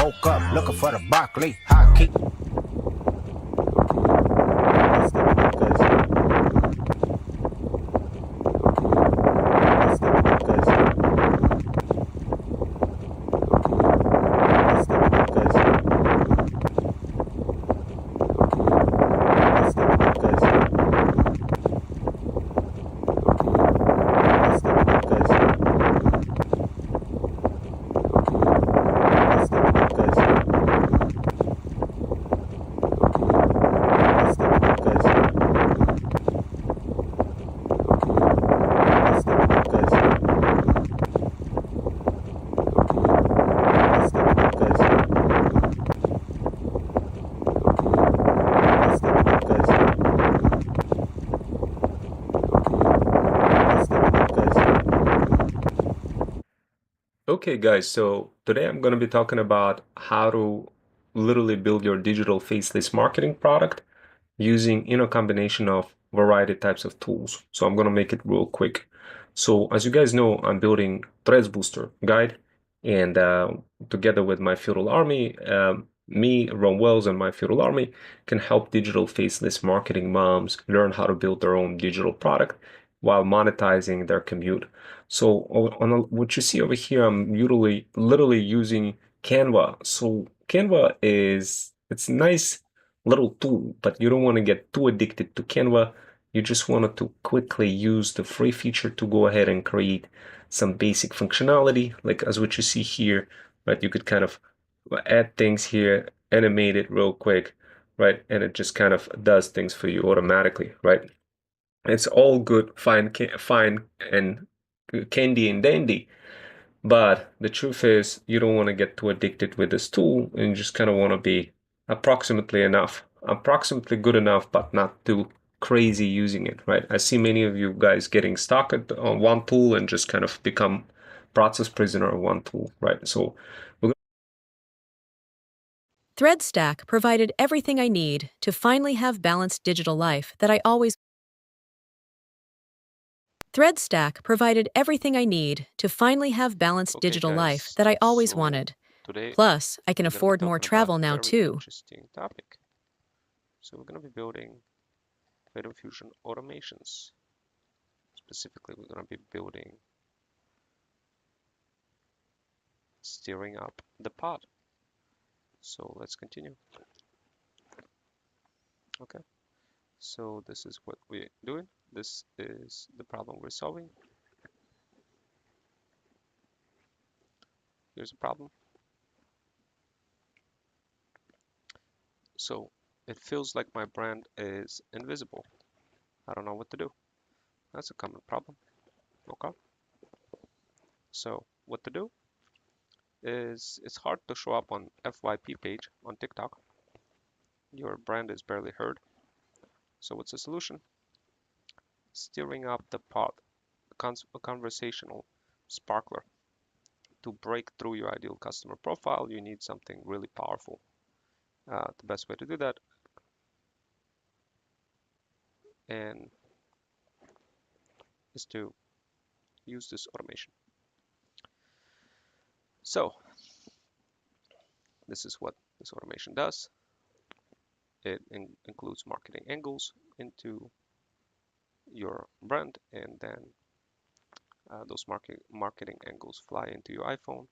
Woke up looking for the broccoli. Hockey. Okay, guys, so today I'm going to be talking about how to literally build your digital faceless marketing product using combination of variety types of tools. So I'm going to make it real quick. So as you guys know, I'm building Threads Booster guide, and together with my feudal army, me, Ron Wells, and my feudal army can help digital faceless marketing moms learn how to build their own digital product while monetizing their commute. So what you see over here, I'm literally using Canva. So Canva it's a nice little tool, but you don't want to get too addicted to Canva. You just wanted to quickly use the free feature to go ahead and create some basic functionality, like as what you see here, right? You could kind of add things here, animate it real quick, right? And it just kind of does things for you automatically, right? It's all good, fine and candy and dandy. But the truth is, you don't want to get too addicted with this tool, and you just kind of want to be approximately good enough, but not too crazy using it, right? I see many of you guys getting stuck on one tool and just kind of become process prisoner of one tool, right? So ThreadStack provided everything I need to finally have balanced digital life that I always ThreadStack provided everything I need to finally have balanced Okay, digital life guys, that I always so wanted. today Plus, I can we're going to be afford more talking about travel a now very too. interesting topic. So we're going to be building Creative Fusion automations. Specifically, we're going to be building steering up the pod. So let's continue. Okay, so this is what we're doing. This is the problem we're solving. Here's a problem. So it feels like my brand is invisible. I don't know what to do. That's a common problem. Okay, so what to do is it's hard to show up on FYP page on TikTok. Your brand is barely heard. So what's the solution? Steering up the pod, a conversational sparkler. To break through your ideal customer profile, you need something really powerful. The best way to do that and is to use this automation. So this is what this automation does. It includes marketing angles into your brand, and then those marketing angles fly into your iPhone,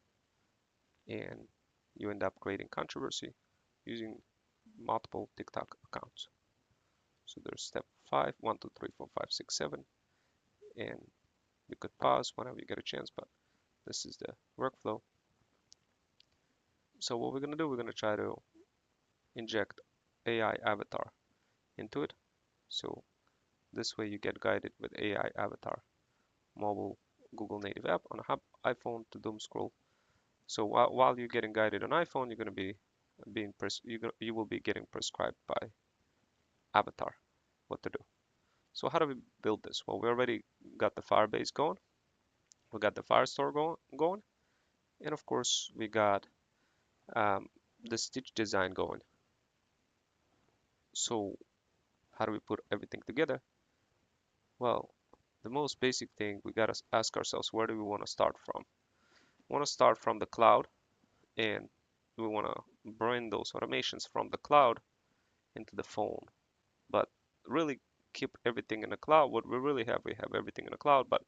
and you end up creating controversy using multiple TikTok accounts. So there's step 5, 1, 2, 3, 4, 5, 6, 7, and you could pause whenever you get a chance, but this is the workflow. So what we're going to do, we're going to try to inject AI avatar into it. So this way you get guided with AI avatar, mobile Google native app on a iPhone to doom scroll. So while you're getting guided on iPhone, you're going to be you will be getting prescribed by avatar what to do. So how do we build this? Well, we already got the Firebase going. We got the Firestore going. And of course, we got um, the stitch design going. So how do we put everything together? Well, the most basic thing we got to ask ourselves, where do we want to start from? We want to start from the cloud and we want to bring those automations from the cloud into the phone, but really keep everything in the cloud. What we have everything in the cloud, but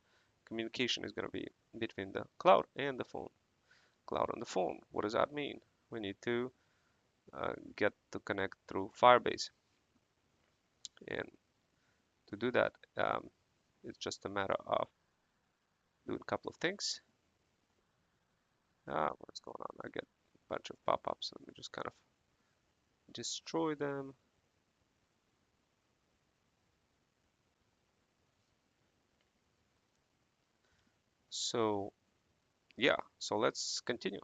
communication is going to be between the cloud and the phone. Cloud and the phone. What does that mean? We need to get to connect through Firebase, and to do that, it's just a matter of doing a couple of things. What is going on? I get a bunch of pop-ups. Let me just kind of destroy them. So yeah, so let's continue.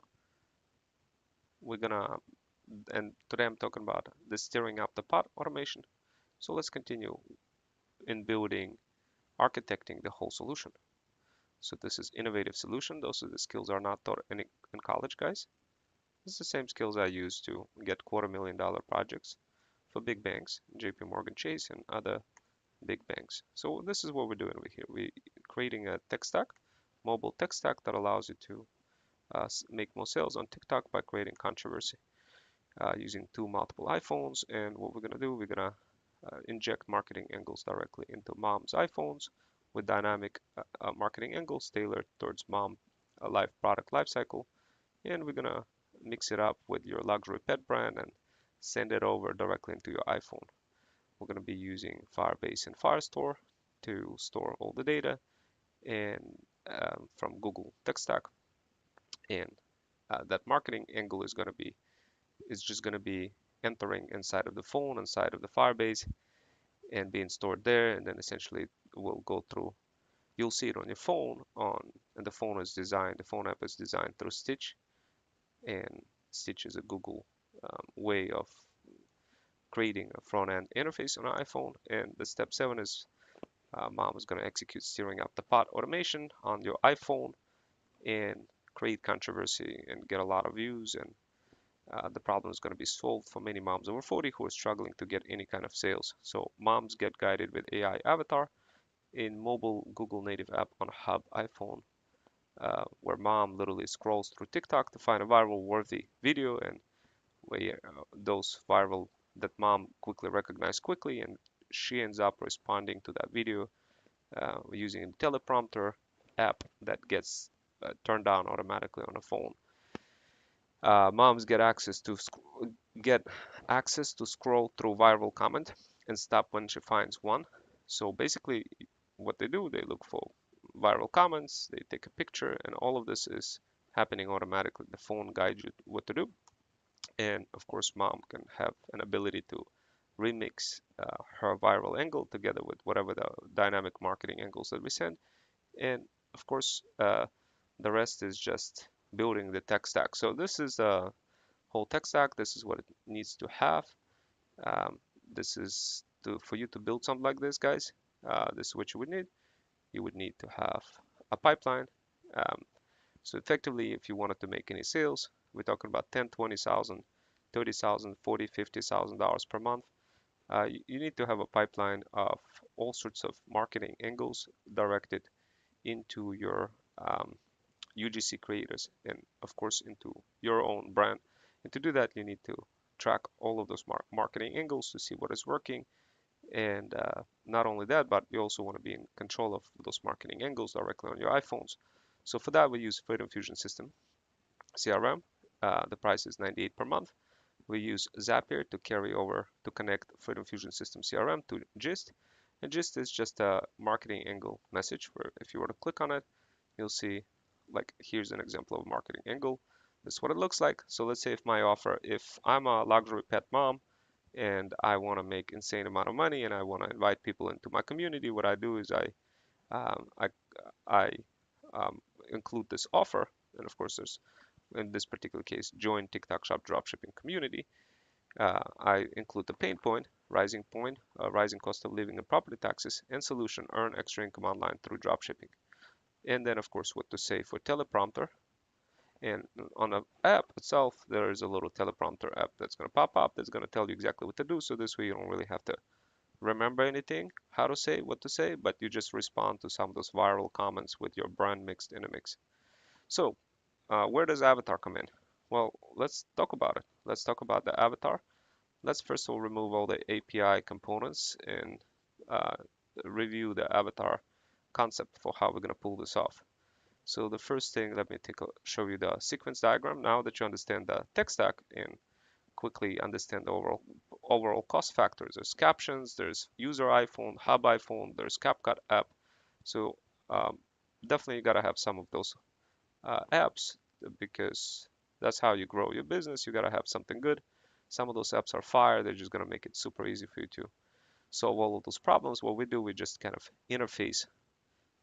We're gonna, and today I'm talking about the stirring up the pot automation. So let's continue in building, architecting the whole solution. So this is innovative solution. Those are the skills are not taught in college, guys. This is the same skills I use to get $250,000 projects for big banks, JP Morgan Chase and other big banks. So this is what we're doing over here. We're creating a tech stack, mobile tech stack that allows you to make more sales on TikTok by creating controversy using multiple iPhones. And what we're going to do, we're going to inject marketing angles directly into mom's iPhones with dynamic marketing angles tailored towards mom life product lifecycle. And we're going to mix it up with your luxury pet brand and send it over directly into your iPhone. We're going to be using Firebase and Firestore to store all the data and from Google Tech Stack. And that marketing angle is just going to be entering inside of the phone, inside of the Firebase, and being stored there. And then essentially it will go through. You'll see it on your phone and the phone app is designed through Stitch, and Stitch is a Google way of creating a front-end interface on an iPhone. And the step 7 is mom is going to execute steering up the pot automation on your iPhone and create controversy and get a lot of views. And the problem is going to be solved for many moms over 40 who are struggling to get any kind of sales. So moms get guided with AI avatar in mobile Google native app on Hub iPhone, where mom literally scrolls through TikTok to find a viral worthy video, and where those viral that mom quickly recognized quickly, and she ends up responding to that video using a teleprompter app that gets turned on automatically on the phone. Moms get access to scroll through viral comment and stop when she finds one. So basically, what they do, they look for viral comments, they take a picture, and all of this is happening automatically. The phone guides you what to do. And of course, mom can have an ability to remix her viral angle together with whatever the dynamic marketing angles that we send. And of course, the rest is just building the tech stack. So this is the whole tech stack. This is what it needs to have. This is for you to build something like this, guys. This is what you would need. You would need to have a pipeline. So effectively, if you wanted to make any sales, we're talking about 10, 20,000, 30,000, 40, $50,000 per month. You need to have a pipeline of all sorts of marketing angles directed into your UGC creators and of course into your own brand. And to do that, you need to track all of those marketing angles to see what is working. And not only that, but you also want to be in control of those marketing angles directly on your iPhones. So for that, we use Freedom Fusion System CRM. The price is $98 per month. We use Zapier to carry over to connect Freedom Fusion System CRM to Gist. And Gist is just a marketing angle message where if you were to click on it, you'll see, like, here's an example of a marketing angle. This is what it looks like. So let's say if I'm a luxury pet mom and I want to make insane amount of money and I want to invite people into my community, what I do is I include this offer. And of course, there's, in this particular case, join TikTok Shop dropshipping community. I include the pain point, rising cost of living and property taxes, and solution, earn extra income online through dropshipping. And then, of course, what to say for teleprompter. And on the app itself, there is a little teleprompter app that's going to pop up that's going to tell you exactly what to do. So this way you don't really have to remember anything, how to say, what to say, but you just respond to some of those viral comments with your brand mixed in a mix. So where does avatar come in? Well, let's talk about it. Let's talk about the avatar. Let's first of all remove all the API components and uh, review the avatar concept for how we're going to pull this off. So the first thing, let me show you the sequence diagram. Now that you understand the tech stack and quickly understand the overall cost factors, there's captions, there's user iPhone, hub iPhone, there's CapCut app. So um, definitely you got to have some of those apps because that's how you grow your business. You got to have something good. Some of those apps are fire. They're just going to make it super easy for you to solve all of those problems. What we do, we just kind of interface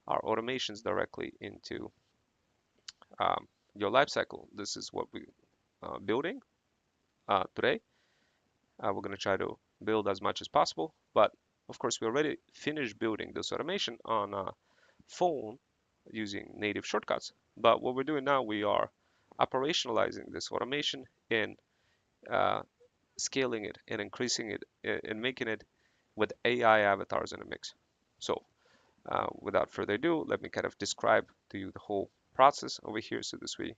our automations directly into your lifecycle. This is what we building today. We're going to try to build as much as possible, but of course we already finished building this automation on a phone using native shortcuts. But what we're doing now, we are operationalizing this automation and uh, scaling it and increasing it and making it with AI avatars in the mix. So without further ado, let me kind of describe to you the whole process over here so this way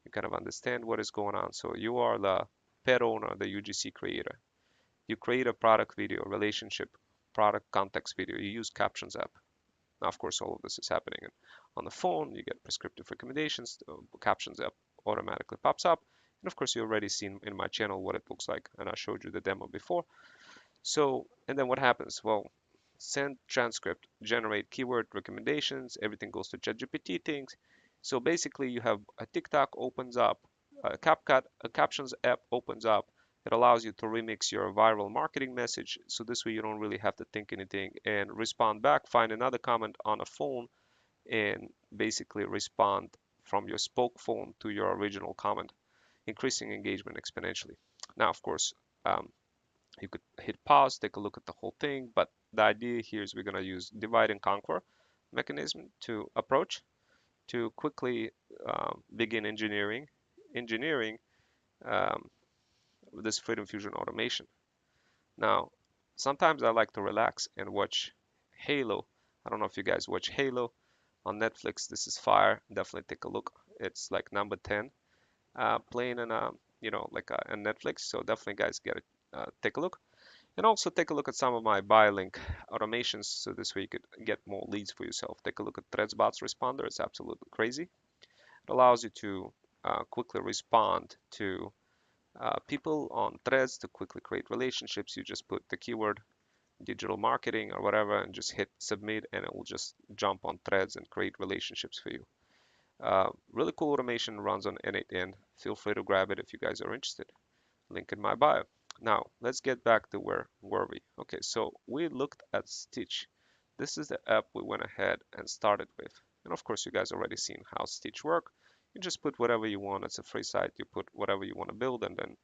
you kind of understand what is going on. So you are the pet owner, the UGC creator. You create a product video, relationship, product context video. You use Captions app. Now, of course, all of this is happening on the phone. You get prescriptive recommendations. The Captions app automatically pops up. And of course, you already seen in my channel what it looks like, and I showed you the demo before. So, and then what happens? Well, send transcript, generate keyword recommendations, everything goes to ChatGPT things. So basically you have a TikTok opens up, a CapCut, a Captions app opens up. It allows you to remix your viral marketing message. So this way you don't really have to think anything and respond back, find another comment on a phone and basically respond from your spoke phone to your original comment, increasing engagement exponentially. Now, of course, um, you could hit pause, take a look at the whole thing, but the idea here is we're going to use divide and conquer mechanism to approach to quickly begin engineering um, this Freedom Fusion automation. Now, sometimes I like to relax and watch Halo. I don't know if you guys watch Halo on Netflix. This is fire. Definitely take a look. It's like number 10 playing in a on Netflix. So definitely guys get it. Take a look. And also take a look at some of my buy link automations so this way you could get more leads for yourself. Take a look at ThreadsBot's responder. It's absolutely crazy. It allows you to quickly respond to people on threads to quickly create relationships. You just put the keyword digital marketing or whatever and just hit submit and it will just jump on threads and create relationships for you. Really cool automation, runs on N8N. Feel free to grab it if you guys are interested. Link in my bio. Now, let's get back to where were we? Okay, so we looked at Stitch. This is the app we went ahead and started with. And of course, you guys already seen how Stitch work. You just put whatever you want. It's a free site. You put whatever you want to build. And then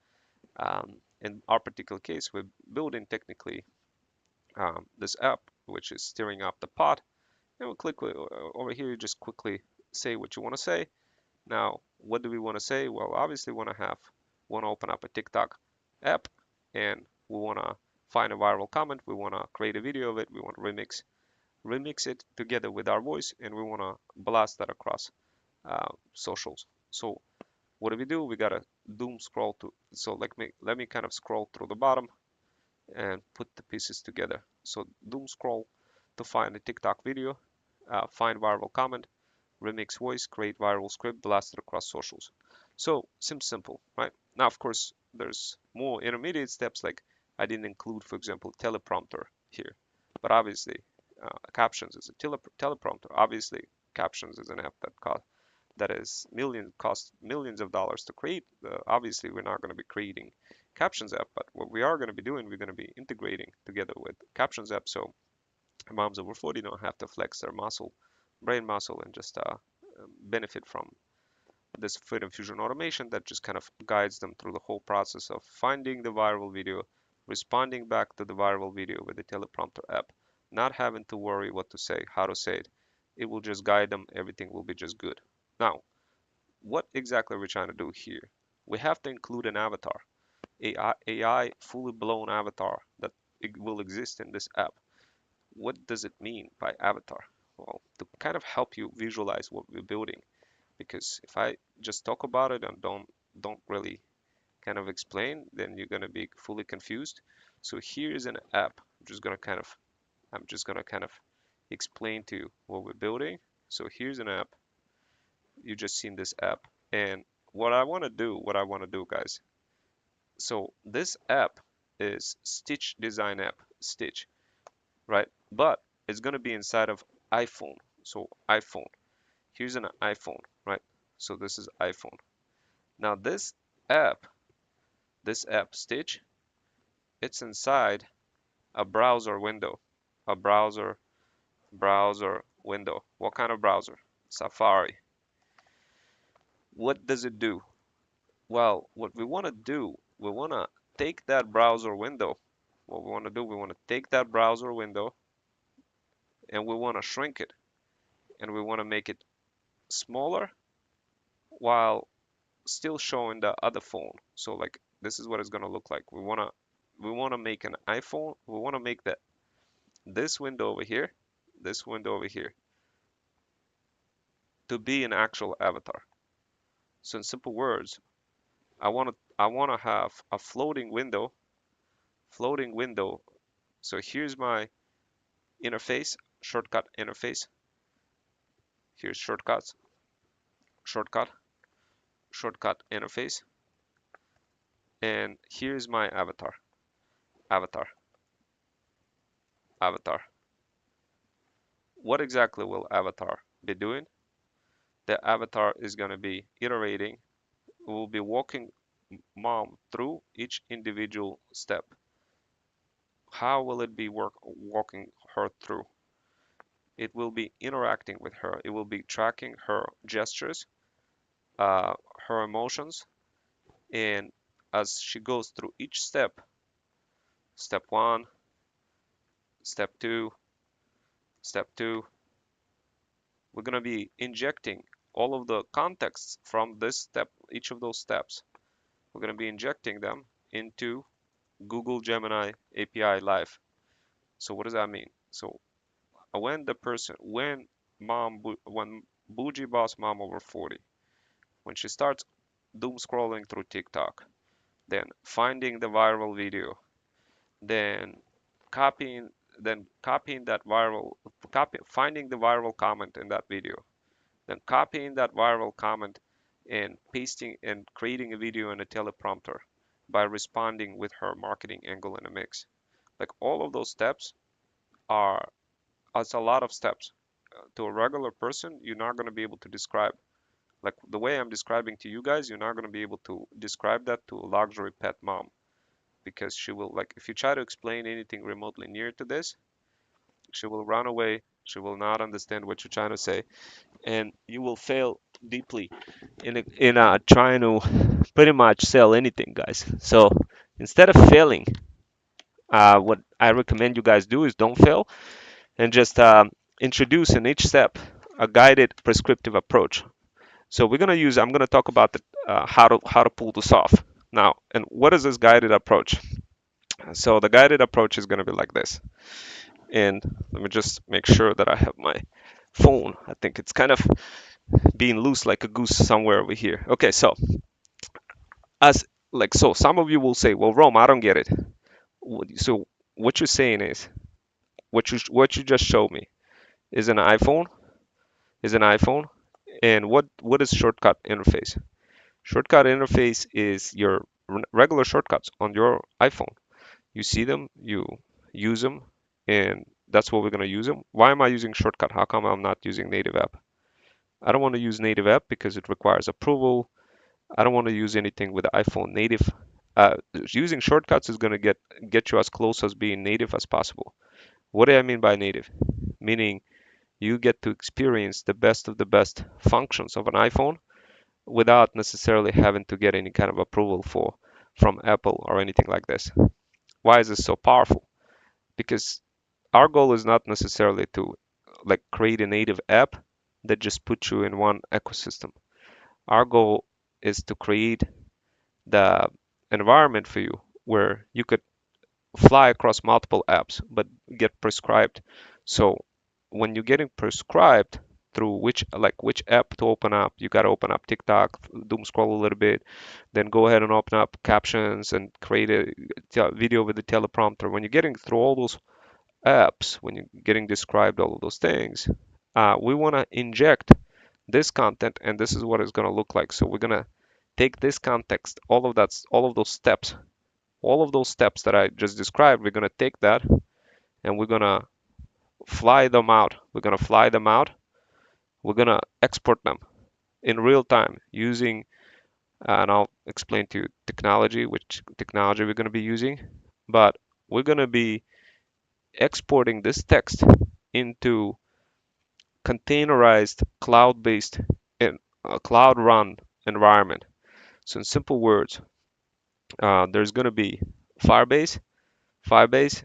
in our particular case, we're building technically this app, which is stirring up the pot. And we click over here, you just quickly say what you want to say. Now, what do we want to say? Well, obviously we want to open up a TikTok app and we want to find a viral comment. We want to create a video of it. We want to remix it together with our voice and we want to blast that across socials. So what do? We got to doom scroll to, so let me kind of scroll through the bottom and put the pieces together. So doom scroll to find a TikTok video, find viral comment, remix voice, create viral script, blast it across socials. So seems simple, right? Now, of course, there's more intermediate steps like I didn't include, for example, teleprompter here, but obviously captions is a teleprompter. Obviously, captions is an app costs millions of dollars to create. Obviously, we're not going to be creating captions app, but what we are going to be doing, we're going to be integrating together with captions app. So moms over 40 don't have to flex their brain muscle, and just benefit from this Freedom Fusion automation that just kind of guides them through the whole process of finding the viral video, responding back to the viral video with the teleprompter app, not having to worry what to say, how to say it. It will just guide them. Everything will be just good. Now, what exactly are we trying to do here? We have to include an avatar, AI fully blown avatar that it will exist in this app. What does it mean by avatar? Well, to kind of help you visualize what we're building, because if I just talk about it and don't don't really kind of explain, then you're gonna be fully confused. So here's an app. I'm just gonna kind of explain to you what we're building. So here's an app. You just seen this app, and what I want to do, guys. So this app is Stitch design app, Stitch, right? But it's gonna be inside of iPhone. So iPhone. Here's an iPhone, right? So this is iPhone. Now app, this app Stitch, it's inside a browser window, a browser window. What kind of browser? Safari. What does it do? Well, what we want to do, we want to take that browser window. What we want to do, we want to take that browser window and we want to shrink it and we want to make it smaller while still showing the other phone. So like this is what it's going to look like. We want to make an iPhone. We want to make this window over here, this window over here to be an actual avatar. So in simple words, I want to have a floating window, floating window. So here's my interface, shortcut interface. Here's shortcuts, shortcut, shortcut interface. And here's my avatar, avatar, avatar. What exactly will avatar be doing? The avatar is going to be iterating. We'll be walking mom through each individual step. How will it be walking her through? It will be interacting with her. It will be tracking her gestures, her emotions, and as she goes through each step, step one, step two, step two, we're going to be injecting all of the contexts from this step, each of those steps. We're going to be injecting them into Google Gemini API Live. So what does that mean? So when Bougie Boss Mom over 40, when she starts doom scrolling through TikTok, then finding the viral video, then copying copying that finding the viral comment in that video, then copying that viral comment and pasting and creating a video in a teleprompter by responding with her marketing angle in a mix. Like all of those steps are, it's a lot of steps. To a regular person, you're not going to be able to describe. Like the way I'm describing to you guys, you're not going to be able to describe that to a luxury pet mom, because she will, like, if you try to explain anything remotely near to this, she will run away. She will not understand what you're trying to say, and you will fail deeply in trying to pretty much sell anything, guys. So instead of failing, what I recommend you guys do is don't fail and just introduce in each step a guided prescriptive approach. So I'm gonna talk about how to pull this off now. And what is this guided approach? So the guided approach is gonna be like this. And let me just make sure that I have my phone. I think it's kind of being loose like a goose somewhere over here. Okay, so as so some of you will say, well, Rome, I don't get it. So what you're saying is what you just showed me is an iPhone, and what is shortcut interface? Shortcut interface is your regular shortcuts on your iPhone. You see them, you use them, and that's what we're going to use them. Why am I using shortcut? How come I'm not using native app? I don't want to use native app because it requires approval. I don't want to use anything with iPhone native. Using shortcuts is going to get you as close as being native as possible. What do I mean by native? Meaning you get to experience the best of the best functions of an iPhone without necessarily having to get any kind of approval from Apple or anything like this. Why is this so powerful? Because our goal is not necessarily to like create a native app that just puts you in one ecosystem. Our goal is to create the environment for you where you could fly across multiple apps but get prescribed. So when you're getting prescribed, through which app to open up. You got to open up TikTok, doom scroll a little bit, then go ahead and open up captions and create a video with the teleprompter. When you're getting through all those apps, when you're getting described all of those things, we want to inject this content, and this is what it's going to look like. So we're going to take this context, all of those steps, that I just described. We're going to take that and we're going to fly them out. We're going to fly them out. We're going to export them in real time using, and I'll explain to you which technology we're going to be using, but we're going to be exporting this text into containerized cloud-based in a cloud run environment. So in simple words, there's going to be Firebase. Firebase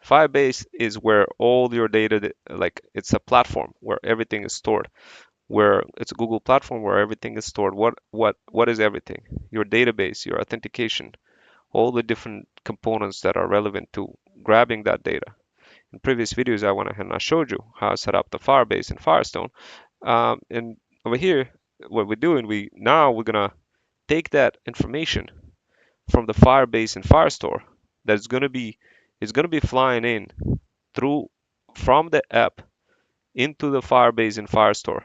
Firebase is where all your data, like it's a platform where everything is stored, where it's a Google platform where everything is stored. What is everything? Your database, your authentication, all the different components that are relevant to grabbing that data. In previous videos, I went ahead and I showed you how I set up the Firebase and Firestone. And over here, what we're doing, we're gonna take that information from the Firebase and Firestore that's gonna be flying in through from the app into the Firebase and Firestore.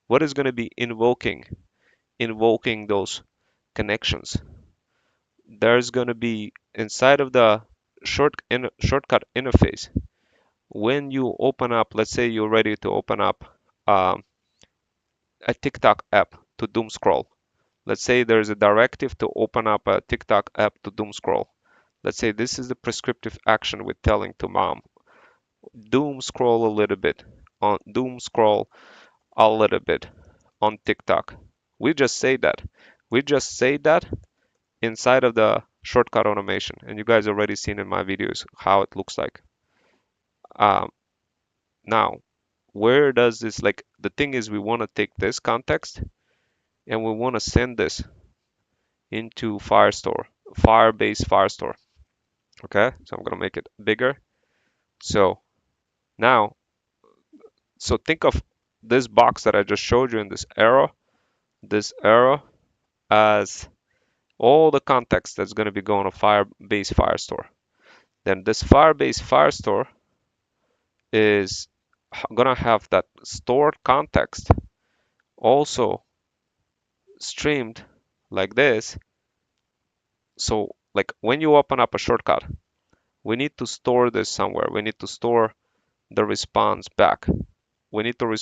What is going to be invoking those connections? There's going to be inside of the shortcut interface. When you open up, let's say you're ready to open up a TikTok app to doom scroll. Let's say there's a directive to open up a TikTok app to doom scroll. Let's say this is the prescriptive action with telling to mom, doom scroll a little bit on TikTok. We just say that. Inside of the shortcut automation, and you guys already seen in my videos how it looks like. Now, where does this, like, the thing is, we want to take this context and we want to send this into Firebase Firestore. Okay, so I'm gonna make it bigger. So now, think of this box that I just showed you in this arrow as all the context that's going to be going to Firebase Firestore. Then this Firebase Firestore is going to have that stored context also streamed like this. So like when you open up a shortcut, we need to store this somewhere. We need to store the response back. We need to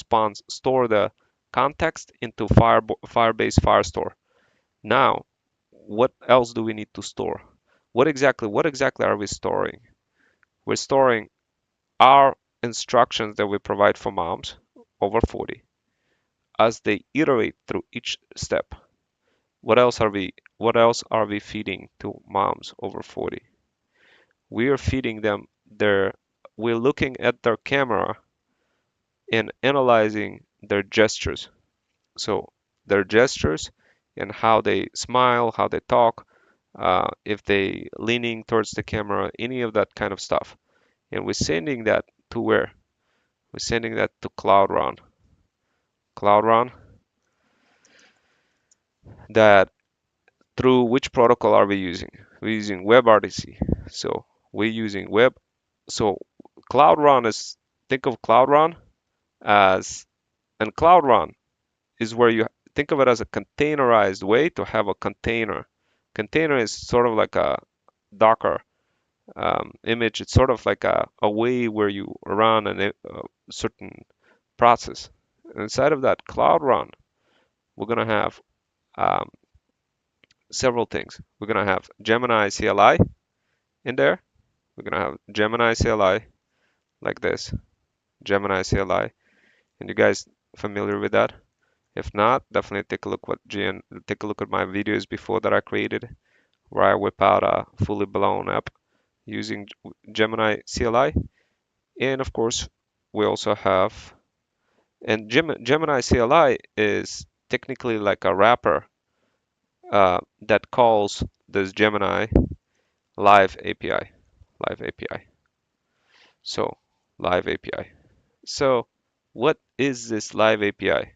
store the context into Firebase Firestore. Now, what else do we need to store? What exactly are we storing? We're storing our instructions that we provide for moms over 40 as they iterate through each step. What else are we feeding to moms over 40? We are feeding them we're looking at their camera and analyzing their gestures. So their gestures and how they smile, how they talk, if they leaning towards the camera, any of that kind of stuff. And we're sending that to where? We're sending that to Cloud Run. That through which protocol are we using? We're using WebRTC. So we're using web. So Cloud Run is, think of Cloud Run as, and Cloud Run is where you think of it as a containerized way to have a container. Container is sort of like a Docker image. It's sort of like a way where you run a certain process. Inside of that Cloud Run, we're going to have several things. We're going to have Gemini CLI in there. We're going to have Gemini CLI like this, Gemini CLI. And you guys familiar with that? If not, definitely take a look at my videos before that I created, where I whip out a fully blown app using Gemini CLI. And of course, we also have, and Gemini CLI is technically like a wrapper that calls this Gemini Live API. So Live API. So what is this live API?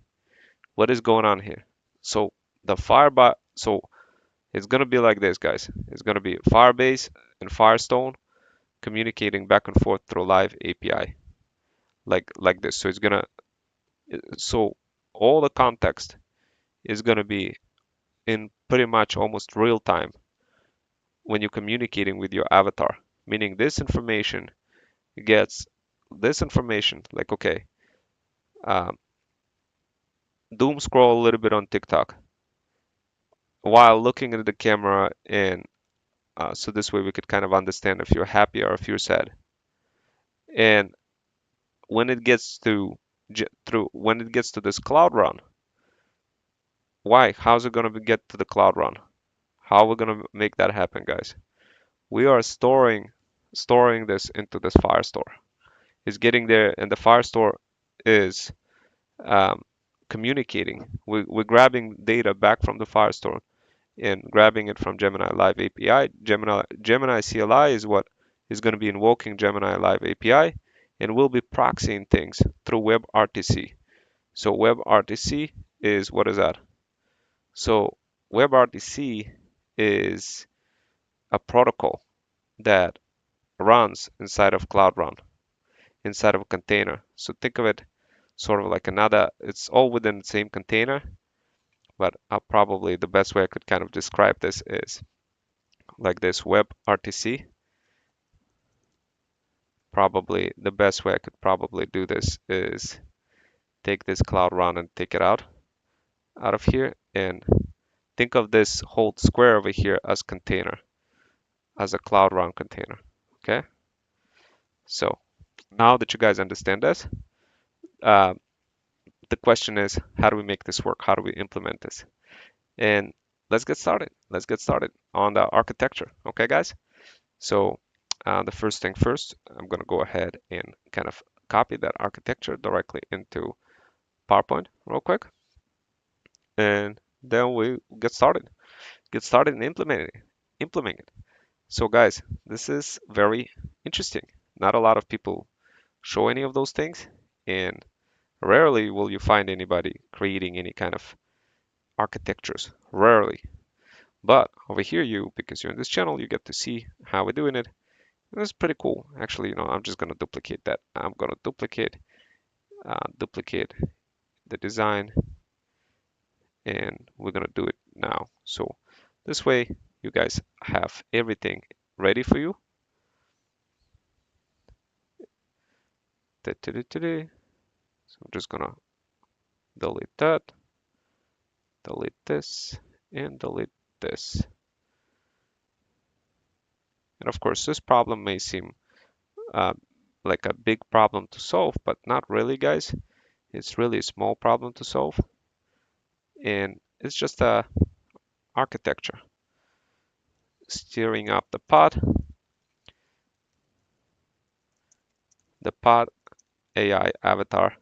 What is going on here? So the Firebase, so it's gonna be like this, guys. It's gonna be Firebase and Firestone communicating back and forth through live API, like this. So it's gonna, so all the context is gonna be in pretty much almost real time when you're communicating with your avatar, meaning this information, like, okay, um, doom scroll a little bit on TikTok while looking at the camera, and so this way we could kind of understand if you're happy or if you're sad. And when it gets to when it gets to this cloud run, how's it going to get to the cloud run? How are we going to make that happen, guys? We are storing this into this Firestore. It's getting there, and the Firestore is um, communicating. We're grabbing data back from the Firestore and grabbing it from Gemini Live API. Gemini CLI is what is going to be invoking Gemini Live API, and we'll be proxying things through WebRTC. So WebRTC is, what is that? So WebRTC is a protocol that runs inside of Cloud Run, inside of a container. So think of it sort of like another, it's all within the same container, but probably the best way I could kind of describe this is like this. WebRTC, probably the best way I could probably do this is take this Cloud Run and take it out of here, and think of this whole square over here as container, as a Cloud Run container. Okay, so now that you guys understand this, uh, the question is, how do we make this work? How do we implement this? And let's get started. Let's get started on the architecture. Okay, guys? So the first thing first, I'm going to go ahead and kind of copy that architecture directly into PowerPoint real quick. And then we get started. Get started and implement it. So guys, this is very interesting. Not a lot of people show any of those things, and rarely will you find anybody creating any kind of architectures. Rarely. But over here, because you're in this channel, you get to see how we're doing it. And it's pretty cool. Actually, I'm just gonna duplicate that. I'm gonna duplicate the design, and we're gonna do it now. So this way, you guys have everything ready for you. So I'm just gonna delete that, delete this, and delete this. And of course, this problem may seem like a big problem to solve, but not really, guys. It's really a small problem to solve, and it's just a architecture. Steering up the pod AI avatar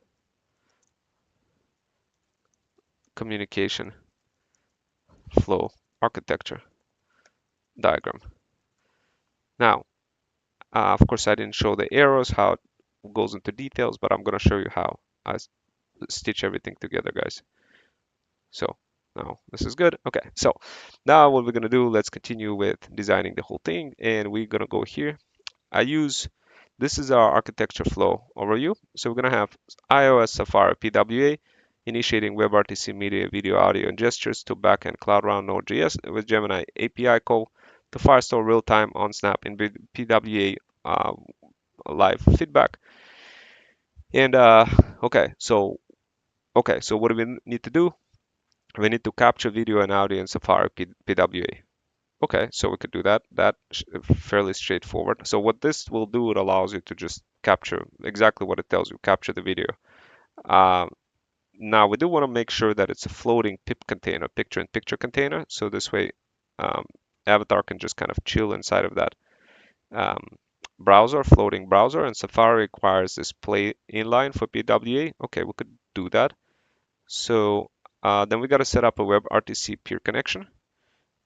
communication flow architecture diagram. Now, of course, I didn't show the arrows, how it goes into details, but I'm going to show you how I stitch everything together, guys. So now this is good. Okay, so now what we're going to do, let's continue with designing the whole thing, and we're going to go here. This is our architecture flow overview. So we're going to have iOS Safari PWA, initiating WebRTC media, video, audio, and gestures to backend Cloud Run Node.js with Gemini API call to Firestore real-time on Snap in PWA live feedback. And okay, so what do we need to do? We need to capture video and audio in Safari PWA. Okay, so we could do that. That's fairly straightforward. So what this will do, it allows you to just capture exactly what it tells you, capture the video. Now we do want to make sure that it's a floating PIP container, picture-in-picture container. So this way, Avatar can just kind of chill inside of that floating browser, and Safari requires this play inline for PWA. Okay, we could do that. So then we got to set up a WebRTC peer connection.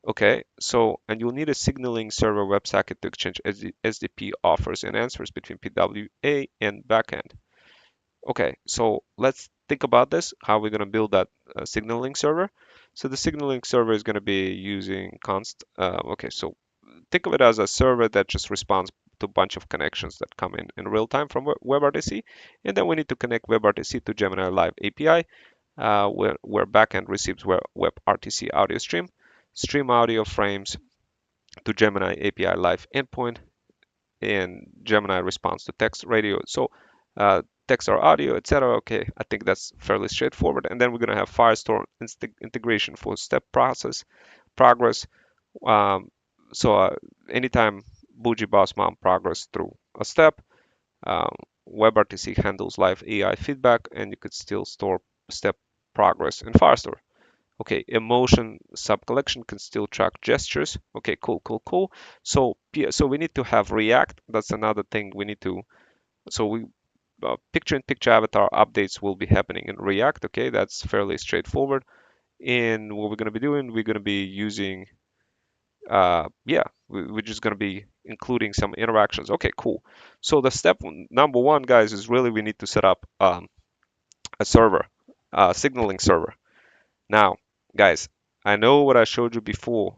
Okay, so, and you'll need a signaling server WebSocket to exchange SDP offers and answers between PWA and backend. Okay, so let's think about this, how we're going to build that signaling server. So the signaling server is going to be using const. Okay, so think of it as a server that just responds to a bunch of connections that come in real time from WebRTC. And then we need to connect WebRTC to Gemini Live API, where backend receives WebRTC audio stream audio frames to Gemini API Live endpoint, and Gemini responds to text, radio, so text or audio, etc. Okay, I think that's fairly straightforward. And then we're going to have Firestore integration for step process progress. Um, so anytime Bougie Boss Mom progress through a step, um, WebRTC handles live AI feedback, and you could still store step progress in Firestore. Okay, emotion sub-collection can still track gestures. Okay, cool. So so we need to have React. That's another thing we need to. So we picture-in-picture avatar updates will be happening in React. Okay, that's fairly straightforward. And what we're going to be doing, we're going to be using, yeah, we're just going to be including some interactions. Okay, cool. So the step number one, guys, is really we need to set up a server, signaling server. Now, guys, I know what I showed you before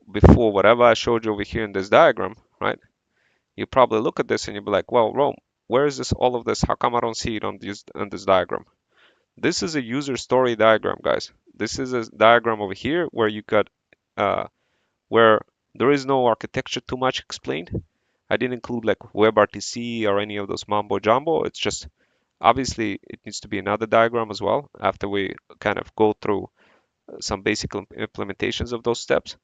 whatever I showed you over here in this diagram, right? You probably look at this and you'll be like, well, Rome, where is this, all of this? How come I don't see it on this diagram? This is a user story diagram, guys. This is a diagram over here where you got, where there is no architecture too much explained. I didn't include like WebRTC or any of those mumbo jumbo. It's just, obviously, it needs to be another diagram as well after we kind of go through some basic implementations of those steps.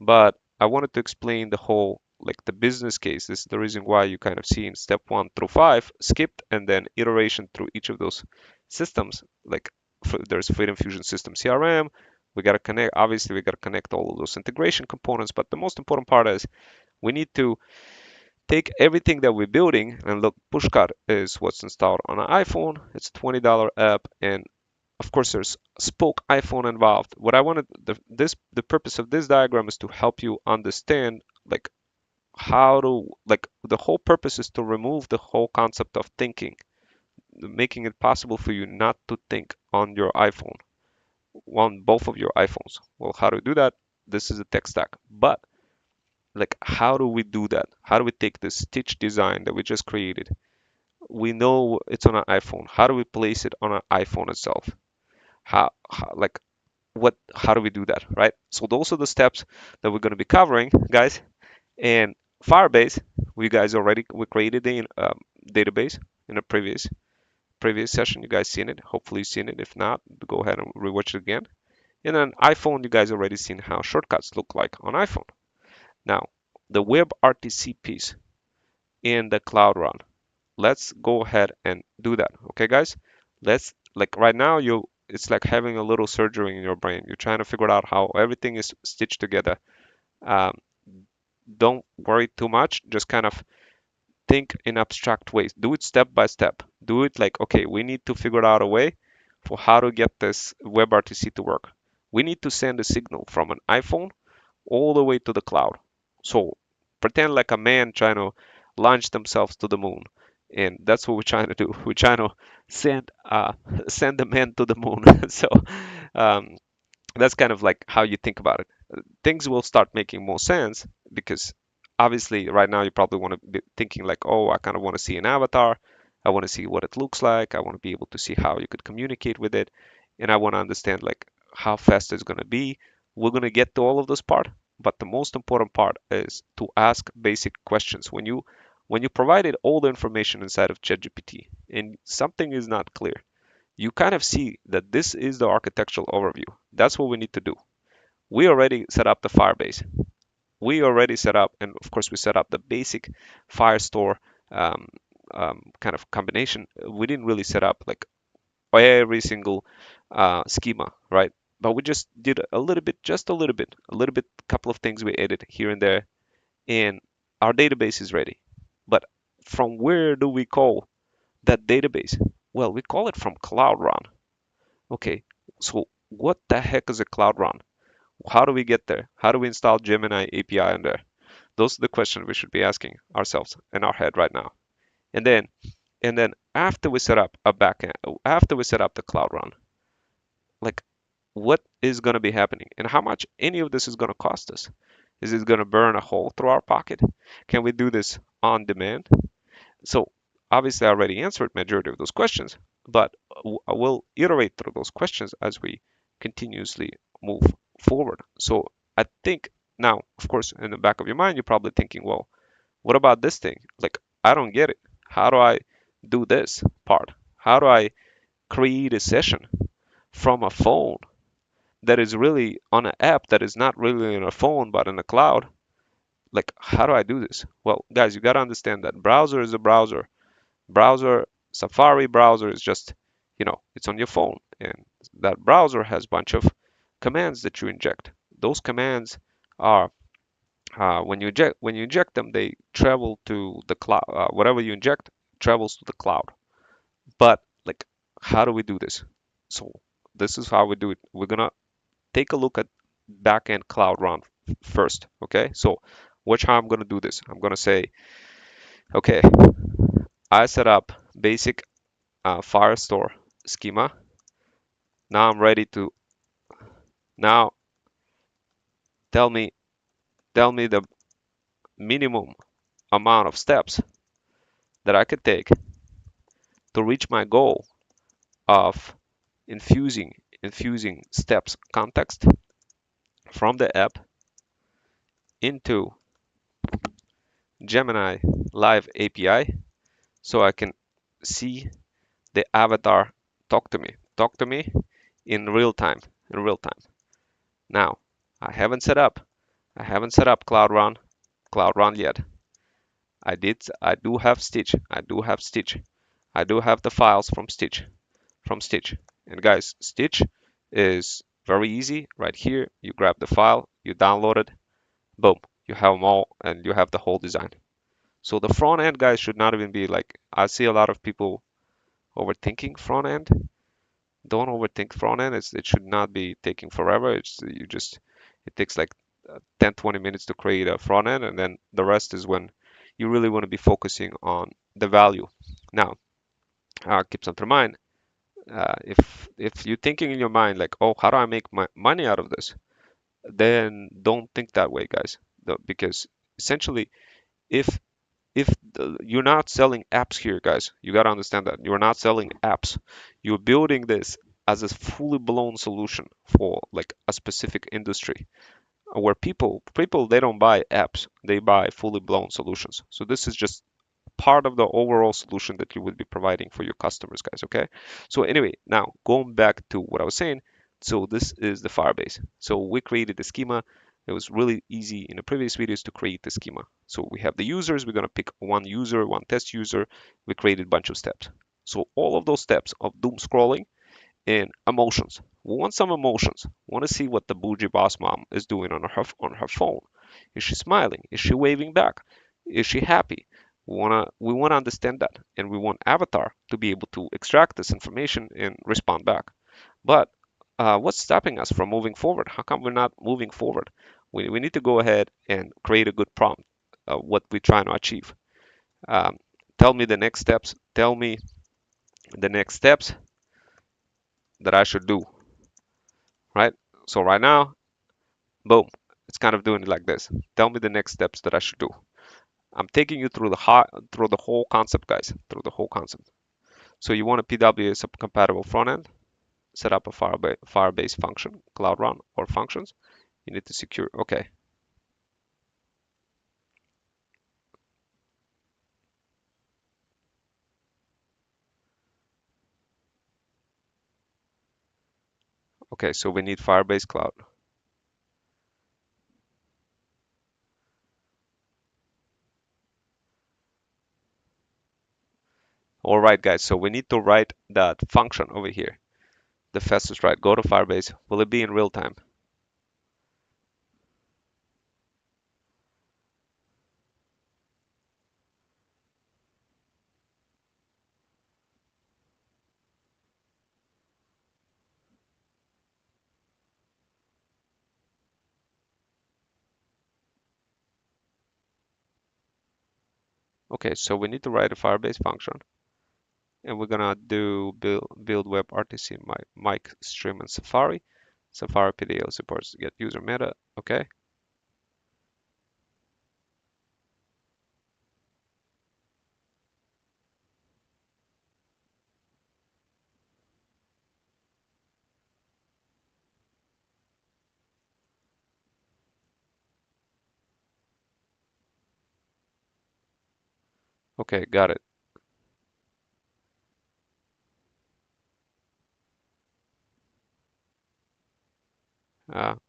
But I wanted to explain the whole, like the business case. This is the reason why you kind of see in step 1 through 5 skipped, and then iteration through each of those systems. Like there's Freedom Fusion System CRM. We got to connect, obviously, we got to connect all of those integration components. But the most important part is we need to take everything that we're building, and look, Pushcart is what's installed on an iPhone. It's a $20 app, and of course there's spoke iPhone involved. What I wanted, the purpose of this diagram is to help you understand like how to, like the whole purpose is to remove the whole concept of thinking, making it possible for you not to think on your iPhone, on both of your iPhones. Well, how to do that? This is a tech stack, but like how do we do that? How do we take this stitch design that we just created? We know it's on an iPhone. How do we place it on an iPhone itself? Like how do we do that, right? So those are the steps that we're going to be covering, guys. And Firebase, we created the database in a previous session. You guys seen it? Hopefully you've seen it. If not, go ahead and rewatch it again. And on iPhone, you guys already seen how shortcuts look like on iPhone. Now, the WebRTC piece in the Cloud Run. Let's go ahead and do that. Okay, guys? Let's, like right now, it's like having a little surgery in your brain. You're trying to figure out how everything is stitched together. Um, don't worry too much. Just kind of think in abstract ways. Do it step by step. Do it like, okay, we need to figure out a way for how to get this WebRTC to work. We need to send a signal from an iPhone all the way to the cloud. So pretend like a man trying to launch themselves to the moon. And that's what we're trying to do. We're trying to send the man to the moon. So um, that's kind of like how you think about it. Things will start making more sense because obviously right now you probably want to be thinking like, oh, I kind of want to see an avatar. I want to see what it looks like. I want to be able to see how you could communicate with it. And I want to understand like how fast it's going to be. We're going to get to all of this part, but the most important part is to ask basic questions. When you provided all the information inside of ChatGPT and something is not clear, you kind of see that this is the architectural overview. That's what we need to do. We already set up the Firebase. We already set up, and of course we set up the basic Firestore um, kind of combination. We didn't really set up like every single schema, right? But we just did a little bit, just a little bit, couple of things we added here and there, and our database is ready. But from where do we call that database? Well, we call it from Cloud Run. Okay, so what the heck is a Cloud Run? How do we get there? How do we install Gemini API in there? Those are the questions we should be asking ourselves in our head right now. And then And then after we set up a backend, after we set up the Cloud Run, like what is going to be happening and how much any of this is going to cost us? Is it going to burn a hole through our pocket? Can we do this on demand? So obviously I already answered majority of those questions, but I will iterate through those questions as we continuously move forward. So I think now, of course, in the back of your mind, you're probably thinking, well, what about this thing? Like, I don't get it. How do I do this part? How do I create a session from a phone that is really on an app that is not really on a phone but in a cloud? Like, how do I do this? Well, guys, you got to understand that browser is a browser. Browser, Safari browser is just, it's on your phone, and that browser has a bunch of commands that you inject. Those commands are when you inject them, they travel to the cloud. Whatever you inject travels to the cloud. But like, how do we do this? So this is how we do it. We're gonna take a look at backend Cloud Run first. Okay, so watch how I'm gonna do this. I'm gonna say, okay, I set up basic Firestore schema. Now I'm ready to now tell me the minimum amount of steps that I could take to reach my goal of infusing steps context from the app into Gemini Live API so I can see the avatar talk to me in real time, Now, I haven't set up Cloud Run yet. I do have Stitch. I do have the files from Stitch. And guys, Stitch is very easy. Right here, you grab the file, you download it, boom, you have them all, and you have the whole design. So the front end, guys, should not even be like, I see a lot of people overthinking front end. Don't overthink front end. It should not be taking forever. It takes like 10, 20 minutes to create a front end, and then the rest is when you really want to be focusing on the value. Now, keep something in mind. If you're thinking in your mind like, oh, how do I make my money out of this? Then don't think that way, guys. Because essentially, if you're not selling apps here, guys, you got to understand that you're not selling apps. You're building this as a fully blown solution for like a specific industry where people they don't buy apps, they buy fully blown solutions. So this is just part of the overall solution that you would be providing for your customers, guys. Okay, so anyway, now going back to what I was saying, so this is the Firebase. So we created the schema. It was really easy in the previous videos to create the schema. So we have the users. We're going to pick one user, one test user. We created a bunch of steps. So all of those steps of doom scrolling and emotions. We want some emotions. We want to see what the bougie boss mom is doing on her phone. Is she smiling? Is she waving back? Is she happy? We wanna understand that, and we want Avatar to be able to extract this information and respond back. But what's stopping us from moving forward? How come we're not moving forward? We need to go ahead and create a good prompt. What we're trying to achieve. Um, Tell me the next steps. Tell me the next steps that I should do. Right. So right now, boom, it's kind of doing it like this. Tell me the next steps that I should do. I'm taking you through the whole concept, guys, through the whole concept. So you want a PWA compatible front end, set up a Firebase function, Cloud Run or functions. You need to secure, okay. Okay, so we need Firebase Cloud. All right, guys, so we need to write that function over here. The fastest write, go to Firebase. Will it be in real time? Okay, so we need to write a Firebase function. and we're gonna do build web RTC mic stream in Safari. Safari PDL supports get user meta. Okay. Okay, got it.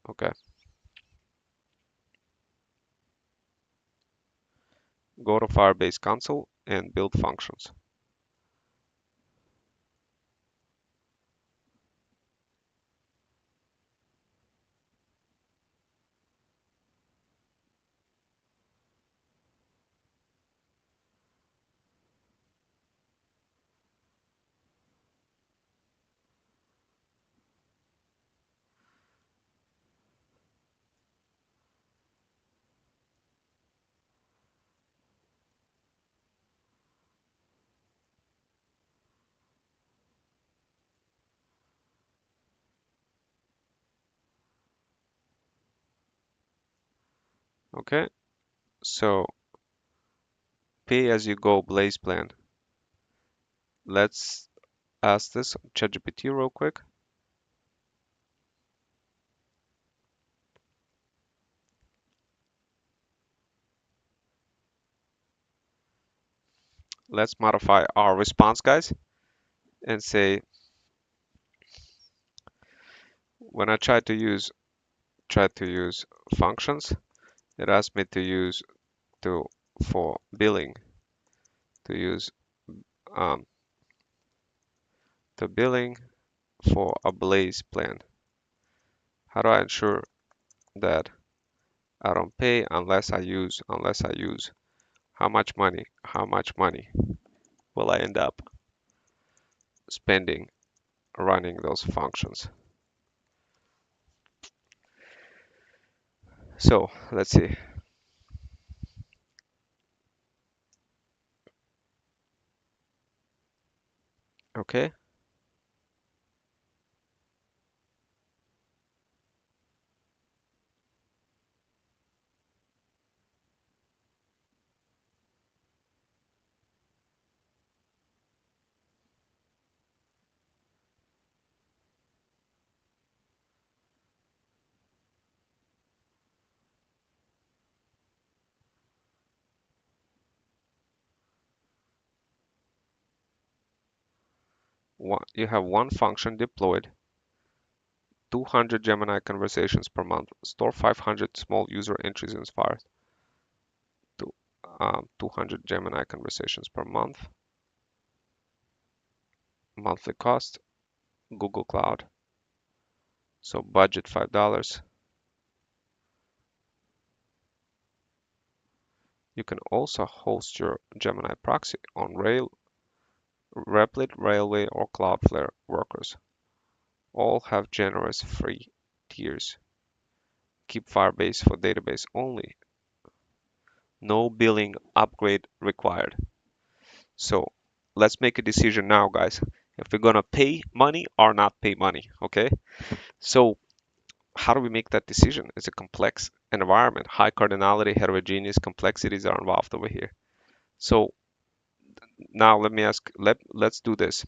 Okay. Go to Firebase console and build functions. Okay. So pay as you go Blaze plan. Let's ask this on ChatGPT real quick. Let's modify our response, guys, and say when I try to use functions, it asks me to use for billing to use um, the billing for a Blaze plan. How do I ensure that I don't pay unless I use? How much money will I end up spending running those functions? So let's see. Okay. You have one function deployed, 200 Gemini conversations per month, store 500 small user entries in Fire, 200 Gemini conversations per month, monthly cost, Google Cloud. So budget $5. You can also host your Gemini proxy on Replit, Railway, or Cloudflare workers. All have generous free tiers. Keep Firebase for database only. No billing upgrade required. So let's make a decision now, guys. If we're gonna pay money or not pay money, okay? So how do we make that decision? It's a complex environment. High cardinality, heterogeneous complexities are involved over here. So now let me ask, let's do this.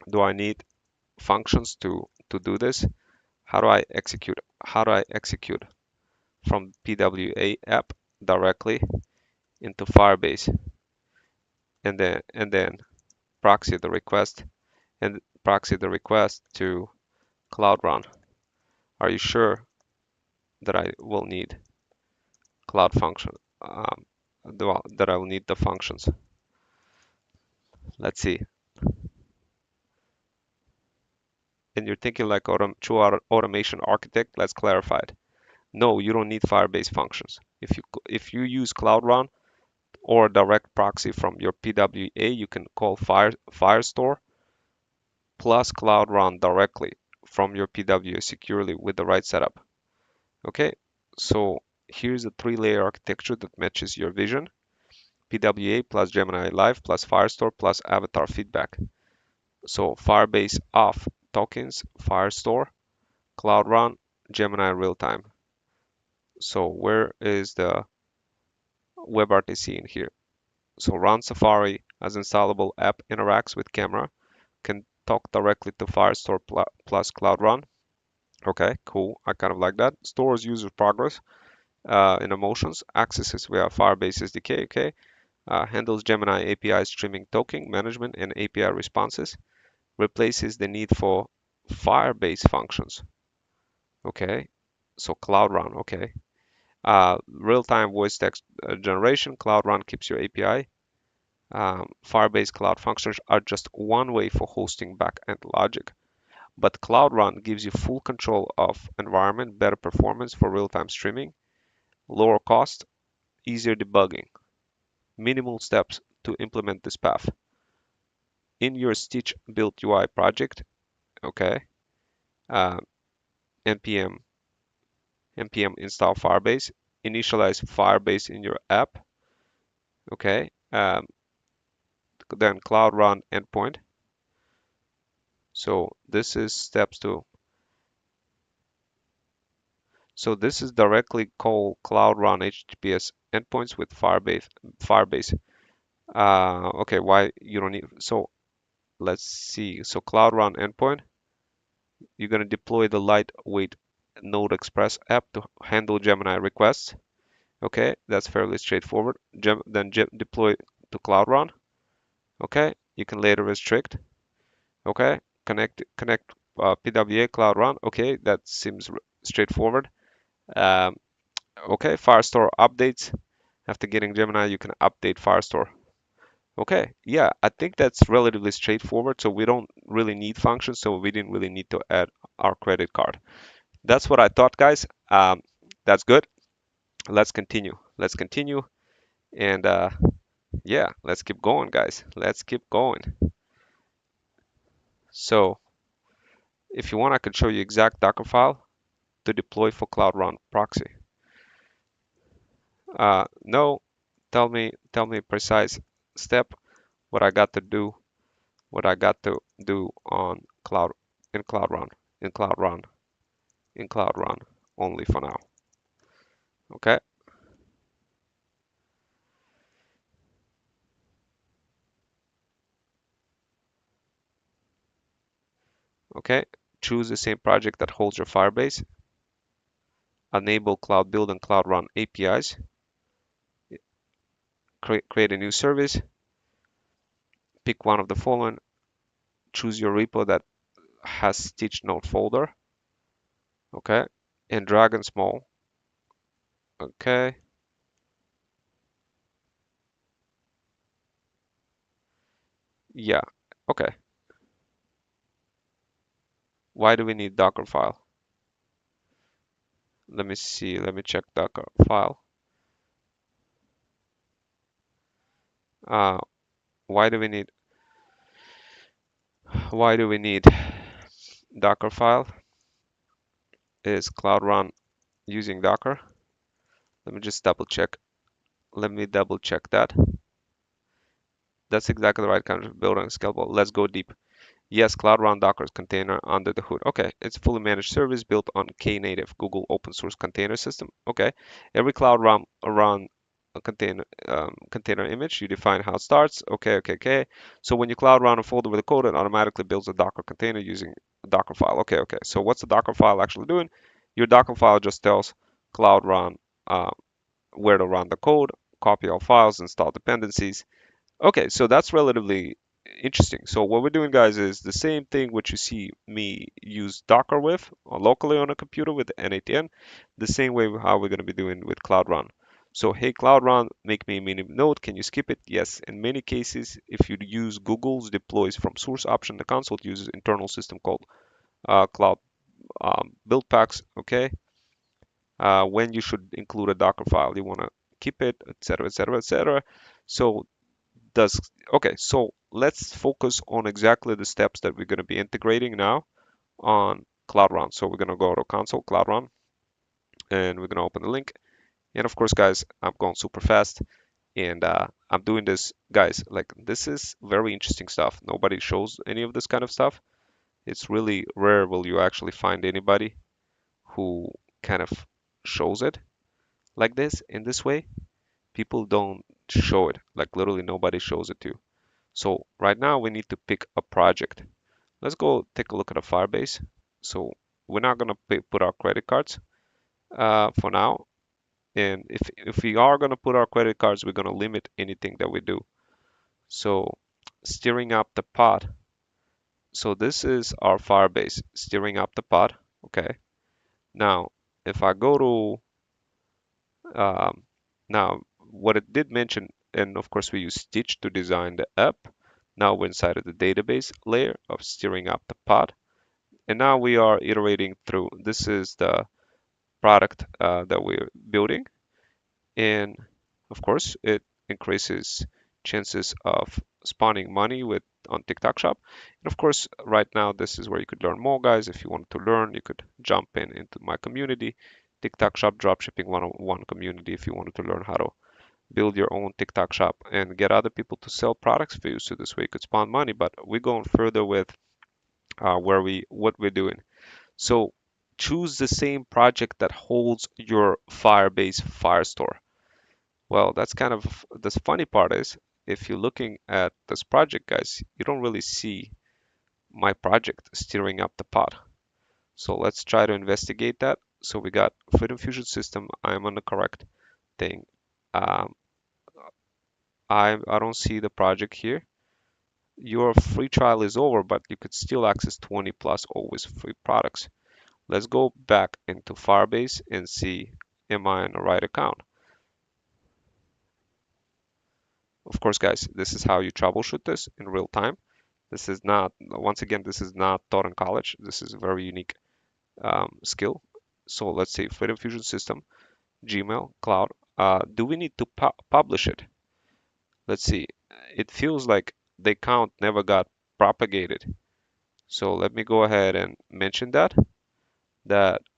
Do I need functions to do this? How do I execute? How do I execute from PWA app directly into Firebase and then proxy the request to Cloud Run? Are you sure that I will need cloud function? That I will need the functions. Let's see. And you're thinking like true automation architect. Let's clarify it. No, you don't need Firebase functions. If you use Cloud Run or a direct proxy from your PWA, you can call Firestore plus Cloud Run directly from your PWA securely with the right setup. Okay, so here's a 3-layer architecture that matches your vision. PWA plus Gemini Live plus Firestore plus avatar feedback. So Firebase off tokens, Firestore, Cloud Run, Gemini real time. So where is the WebRTC in here? So run Safari as installable app interacts with camera, can talk directly to Firestore plus Cloud Run. Okay, cool. I kind of like that. Stores user progress in emotions, accesses via Firebase SDK. Okay, handles Gemini API streaming token management and API responses, replaces the need for Firebase functions. Okay, so Cloud Run. Okay, real-time voice text generation. Cloud Run keeps your API. Firebase Cloud Functions are just one way for hosting backend logic. But Cloud Run gives you full control of environment, better performance for real-time streaming, lower cost, easier debugging, minimal steps to implement this path. In your Stitch build UI project, okay, uh, npm install Firebase, initialize Firebase in your app, okay, then Cloud Run endpoint. So this is steps to. So this is directly call Cloud Run HTTPS endpoints with Firebase. Okay, why you don't need, so let's see. So Cloud Run endpoint, you're going to deploy the lightweight Node Express app to handle Gemini requests. Okay, that's fairly straightforward. Then deploy to Cloud Run. Okay, you can later restrict. Okay, connect PWA Cloud Run. Okay, that seems straightforward. Um, okay, Firestore updates. After getting Gemini, you can update Firestore. Okay, yeah, I think that's relatively straightforward. So we don't really need functions, so we didn't really need to add our credit card. That's what I thought, guys. That's good. Let's continue. Let's continue. And yeah, let's keep going, guys. Let's keep going. So if you want, I can show you exact Docker file to deploy for Cloud Run proxy. No, tell me precise step what I got to do, on Cloud in Cloud Run, in Cloud Run, in Cloud Run only for now. Okay. Okay. Choose the same project that holds your Firebase. Enable Cloud Build and Cloud Run APIs. Create a new service. Pick one of the following. Choose your repo that has Stitch node folder. Okay. And drag and small. Okay. Yeah. Okay. Why do we need Docker file? Let me see. Let me check Docker file. Uh, why do we need Docker file? Is Cloud Run using Docker? Let me just double check. Let me double check that. That's exactly the right kind of building scalable. Let's go deep. Yes, Cloud Run Docker container under the hood. Okay, it's a fully managed service built on Knative, Google open source container system. Okay, every Cloud Run a container image, you define how it starts. Okay. So when you Cloud Run a folder with a code, it automatically builds a Docker container using a Docker file. Okay. So what's the Docker file actually doing? Your Docker file just tells Cloud Run where to run the code, copy all files, install dependencies. Okay, so that's relatively interesting. So what we're doing, guys, is the same thing which you see me use Docker with locally on a computer with n8n, the same way how we're going to be doing with Cloud Run. So hey, Cloud Run, make me a mini node. Can you skip it? Yes. In many cases, if you use Google's deploys from source option, the console uses internal system called Cloud build packs. Okay. When you should include a Docker file, you want to keep it, etc., etc., etc. So so let's focus on exactly the steps that we're going to be integrating now on Cloud Run. So we're going to go to console Cloud Run and we're going to open the link. And of course, guys, I'm going super fast. And I'm doing this, guys, like this is very interesting stuff. Nobody shows any of this kind of stuff. It's really rare will you actually find anybody who kind of shows it like this in this way. People don't show it, like literally nobody shows it to you. So right now we need to pick a project. Let's go take a look at a Firebase. So we're not gonna put our credit cards for now. And if we are gonna put our credit cards, we're gonna limit anything that we do. So steering up the pot. So this is our Firebase steering up the pot. Okay. Now, if I go to now what it did mention, and of course we use Stitch to design the app. Now we're inside of the database layer of steering up the pot. And now we are iterating through. This is the product that we're building. And of course, it increases chances of spawning money with on TikTok Shop. And of course, right now, this is where you could learn more, guys. If you wanted to learn, you could jump into my community, TikTok Shop Dropshipping 101 community, if you wanted to learn how to build your own TikTok shop and get other people to sell products for you. So this way you could spawn money. But we're going further with what we're doing. So choose the same project that holds your Firebase Firestore. Well, that's kind of the funny part is if you're looking at this project, guys, you don't really see my project steering up the pot. So let's try to investigate that. So we got Freedom Fusion system. I'm on the correct thing. Um, I don't see the project here. Your free trial is over, but you could still access 20 plus always free products. Let's go back into Firebase and see, am I on the right account? Of course, guys, this is how you troubleshoot this in real time. This is not, once again, this is not taught in college. This is a very unique skill. So let's say Freedom Fusion System, Gmail, Cloud. Do we need to publish it? Let's see. It feels like the account never got propagated. So let me go ahead and mention that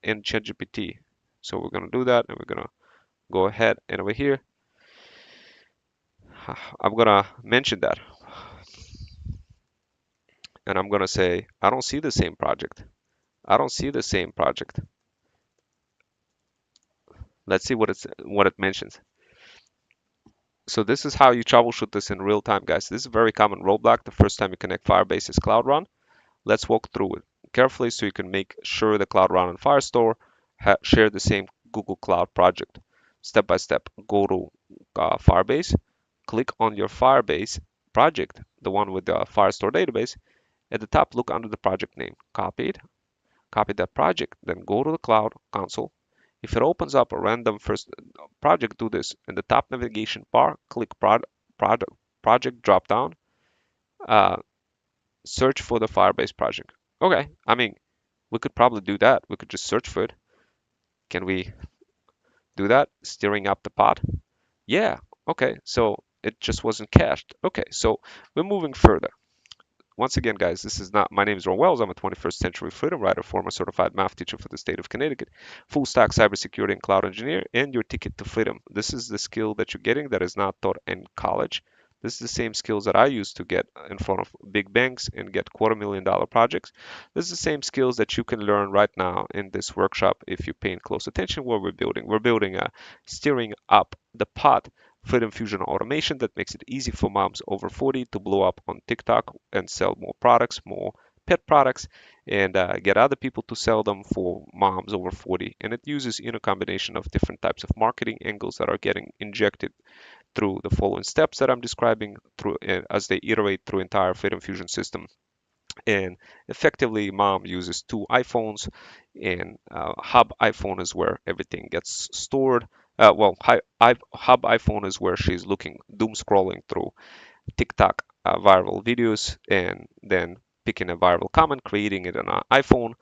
in ChatGPT. So we're gonna do that, and we're gonna go ahead and over here, I'm gonna mention that, and I'm gonna say I don't see the same project. I don't see the same project. Let's see what it mentions. So this is how you troubleshoot this in real time, guys. This is a very common roadblock. The first time you connect Firebase's Cloud Run. Let's walk through it carefully so you can make sure the Cloud Run and Firestore share the same Google Cloud project. Step by step, go to Firebase, click on your Firebase project, the one with the Firestore database. At the top, look under the project name. Copy it, copy that project, then go to the Cloud Console. If it opens up a random first project, do this. In the top navigation bar, click project drop down, uh, search for the Firebase project. Okay, I mean, we could probably do that. We could just search for it. Can we do that? Steering up the pot? Yeah, okay, so it just wasn't cached. Okay, so we're moving further. Once again, guys, this is not, my name is Ron Wells. I'm a 21st century freedom writer, former certified math teacher for the state of Connecticut, full stack cybersecurity and cloud engineer, and your ticket to freedom. This is the skill that you're getting that is not taught in college. This is the same skills that I used to get in front of big banks and get $250,000 projects. This is the same skills that you can learn right now in this workshop if you're paying close attention what we're building. We're building a steering up the pot Freedom Fusion automation that makes it easy for moms over 40 to blow up on TikTok and sell more products, more pet products, and get other people to sell them for moms over 40. And it uses a combination of different types of marketing angles that are getting injected through the following steps that I'm describing through as they iterate through entire Freedom Fusion system. And effectively, mom uses two iPhones, and hub iPhone is where everything gets stored. Hub iPhone is where she's looking, doom scrolling through TikTok viral videos, and then picking a viral comment, creating it on an iPhone,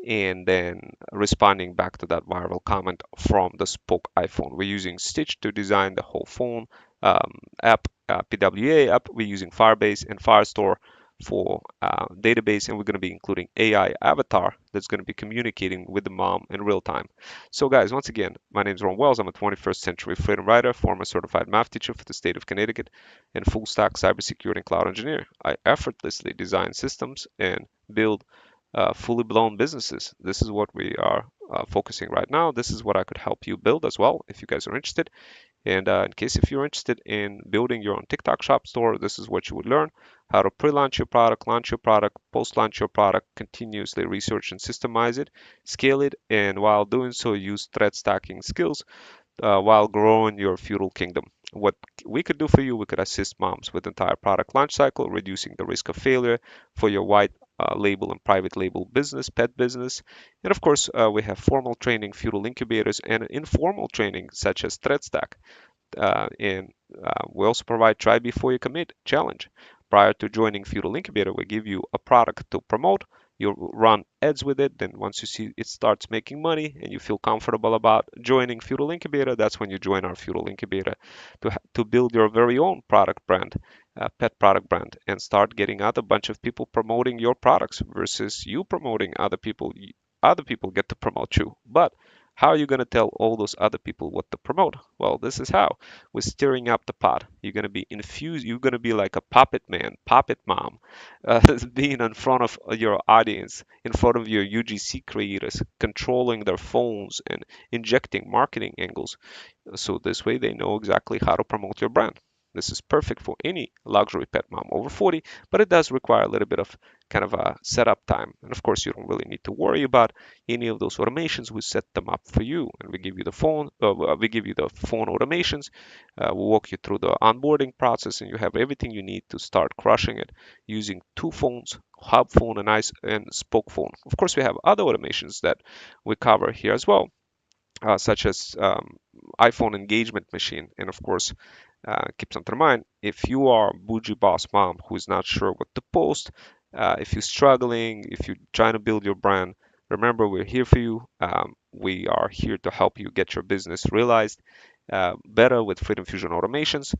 and then responding back to that viral comment from the spoke iPhone. We're using Stitch to design the whole phone app, PWA app. We're using Firebase and Firestore for database, and we're going to be including AI avatar that's going to be communicating with the mom in real time. So guys, once again, my name is Ron Wells. I'm a 21st century freedom writer, former certified math teacher for the state of Connecticut, and full stack cybersecurity and cloud engineer. I effortlessly design systems and build fully blown businesses. This is what we are focusing right now. This is what I could help you build as well if you guys are interested. And in case if you're interested in building your own TikTok shop store, this is what you would learn: how to pre-launch your product, launch your product, post-launch your product, continuously research and systemize it, scale it, and while doing so, use threat stacking skills while growing your feudal kingdom. What we could do for you, we could assist moms with the entire product launch cycle, reducing the risk of failure for your white label and private label business, pet business. And of course, we have formal training, feudal incubators, and informal training such as ThreadStack. And we also provide try before you commit challenge. Prior to joining Feudal Incubator, we give you a product to promote. You run ads with it. Then once you see it starts making money and you feel comfortable about joining Feudal Incubator, that's when you join our Feudal Incubator to build your very own product brand, pet product brand, and start getting other bunch of people promoting your products versus you promoting other people. Other people get to promote you, but how are you going to tell all those other people what to promote? Well, this is how. We're stirring up the pot. You're going to be infused. You're going to be like a puppet man, puppet mom, being in front of your audience, in front of your UGC creators, controlling their phones and injecting marketing angles. So this way they know exactly how to promote your brand. This is perfect for any luxury pet mom over 40, but it does require a little bit of kind of a setup time. And of course, you don't really need to worry about any of those automations. We set them up for you, and we give you the phone. We give you the phone automations. We'll walk you through the onboarding process, and you have everything you need to start crushing it using two phones, hub phone and spoke phone. Of course, we have other automations that we cover here as well, such as iPhone engagement machine, and of course keep something in mind. If you are a bougie boss mom who is not sure what to post, if you're struggling, if you're trying to build your brand, remember we're here for you. We are here to help you get your business realized better with Freedom Fusion automations.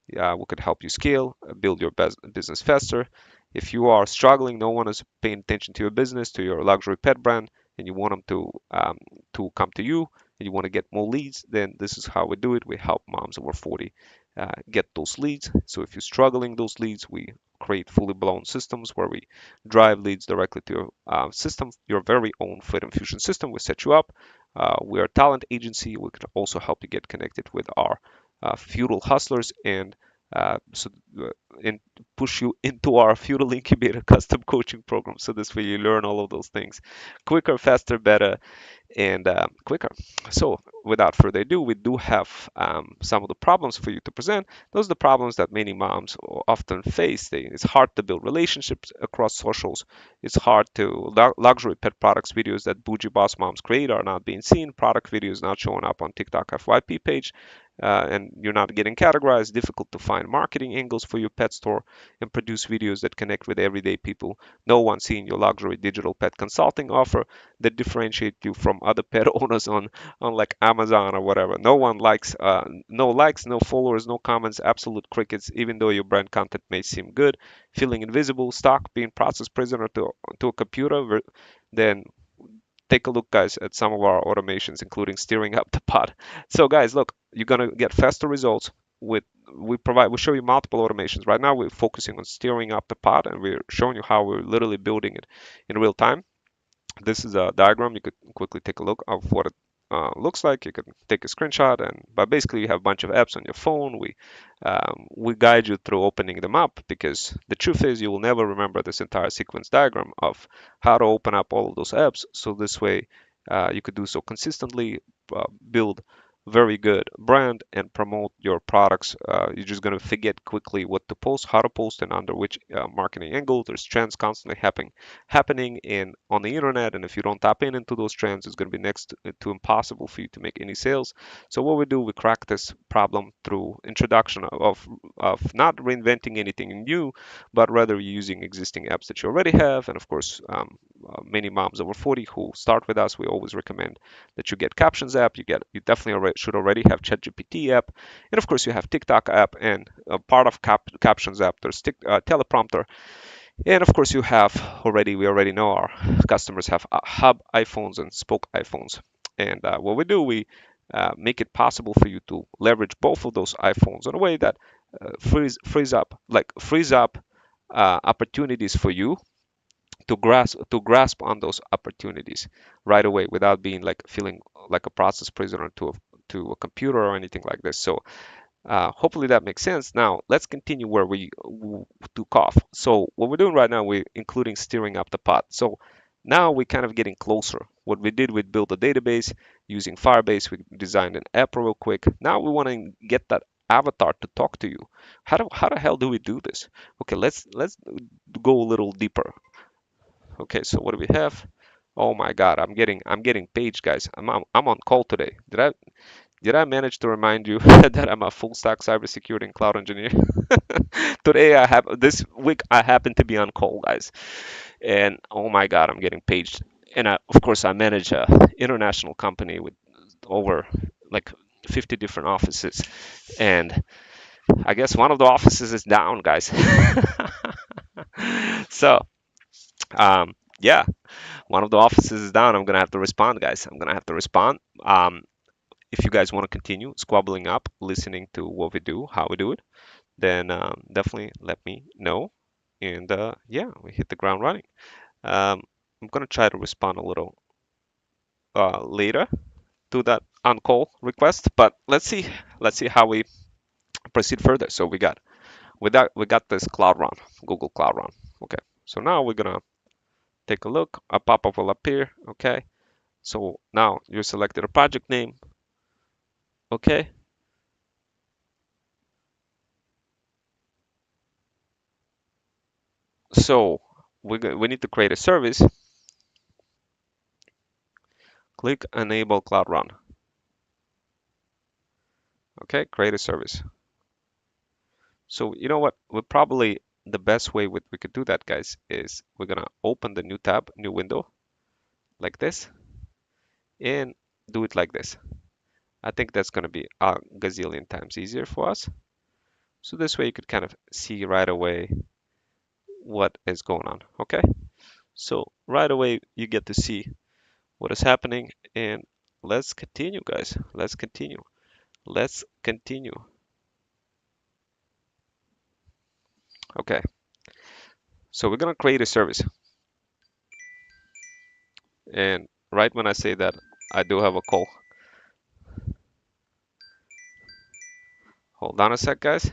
We could help you scale, build your business faster. If you are struggling, no one is paying attention to your business, to your luxury pet brand, and you want them to come to you, and you want to get more leads, then this is how we do it. We help moms over 40 get those leads. So if you're struggling those leads, we create fully blown systems where we drive leads directly to your system, your very own Freedom Fusion system. We set you up. We are a talent agency. We can also help you get connected with our feudal hustlers and so and push you into our feudal incubator custom coaching program. So this way you learn all of those things quicker, faster, better, and quicker. So without further ado, we do have some of the problems for you to present. Those are the problems that many moms often face. It's hard to build relationships across socials. It's hard to luxury pet products videos that bougie boss moms create are not being seen. Product videos not showing up on TikTok FYP page. And you're not getting categorized, difficult to find marketing angles for your pet store and produce videos that connect with everyday people. No one seeing your luxury digital pet consulting offer that differentiate you from other pet owners on like Amazon or whatever. No one likes, no likes, no followers, no comments, absolute crickets, even though your brand content may seem good. Feeling invisible, stuck, being processed prisoner to a computer, then take a look, guys, at some of our automations, including steering up the pot. So, guys, look, you're gonna get faster results with we show you multiple automations. Right now, we're focusing on steering up the pot, and we're showing you how we're literally building it in real time. This is a diagram. You could quickly take a look of what it looks like. You can take a screenshot, but basically you have a bunch of apps on your phone. We guide you through opening them up, because the truth is you will never remember this entire sequence diagram of how to open up all of those apps. So this way you could do so consistently, build very good brand and promote your products. You're just going to forget quickly what to post, how to post, and under which marketing angle. There's trends constantly happening on the internet, and if you don't tap into those trends, it's going to be next to impossible for you to make any sales. So what we do, we crack this problem through introduction of not reinventing anything new, but rather using existing apps that you already have. And of course, many moms over 40 who start with us, we always recommend that you get Captions app. You definitely should already have ChatGPT app, and of course you have TikTok app, and part of Captions app there's teleprompter. And of course, we already know our customers have hub iPhones and spoke iPhones. And what we do, we make it possible for you to leverage both of those iPhones in a way that frees up opportunities for you to grasp on those opportunities right away without being like feeling like a process prisoner to a computer or anything like this. So hopefully that makes sense. Now let's continue where we took off. So what we're doing right now, we're including steering up the pot. So now we're kind of getting closer. What we did, we built a database using Firebase. We designed an app real quick. Now we want to get that avatar to talk to you. How the hell do we do this? Okay, let's go a little deeper. Okay, so what do we have? Oh my God, I'm getting paged, guys. I'm on call today. Did I manage to remind you that I'm a full stack cybersecurity and cloud engineer? Today this week I happen to be on call, guys. And oh my God, I'm getting paged. And of course I manage a international company with over like 50 different offices. And I guess one of the offices is down, guys. So, yeah, one of the offices is down. I'm gonna have to respond, guys. I'm gonna have to respond. If you guys want to continue squabbling up, listening to what we do, how we do it, then definitely let me know. And yeah, we hit the ground running. I'm gonna try to respond a little later to that on call request, but let's see how we proceed further. So we got this Cloud Run, Google Cloud Run. Okay, so now we're gonna take a look. A pop-up will appear. Okay, so now you selected a project name. Okay, so we need to create a service. Click Enable Cloud Run. Okay, create a service. So you know what? The best way we could do that, guys, is we're gonna open the new tab, new window, like this, and do it like this. I think that's gonna be a gazillion times easier for us. So this way you could kind of see right away what is going on. Okay, so right away you get to see what is happening, and let's continue, guys. Let's continue. Let's continue. Okay, so we're gonna create a service, and right when I say that, I do have a call. Hold on a sec, guys.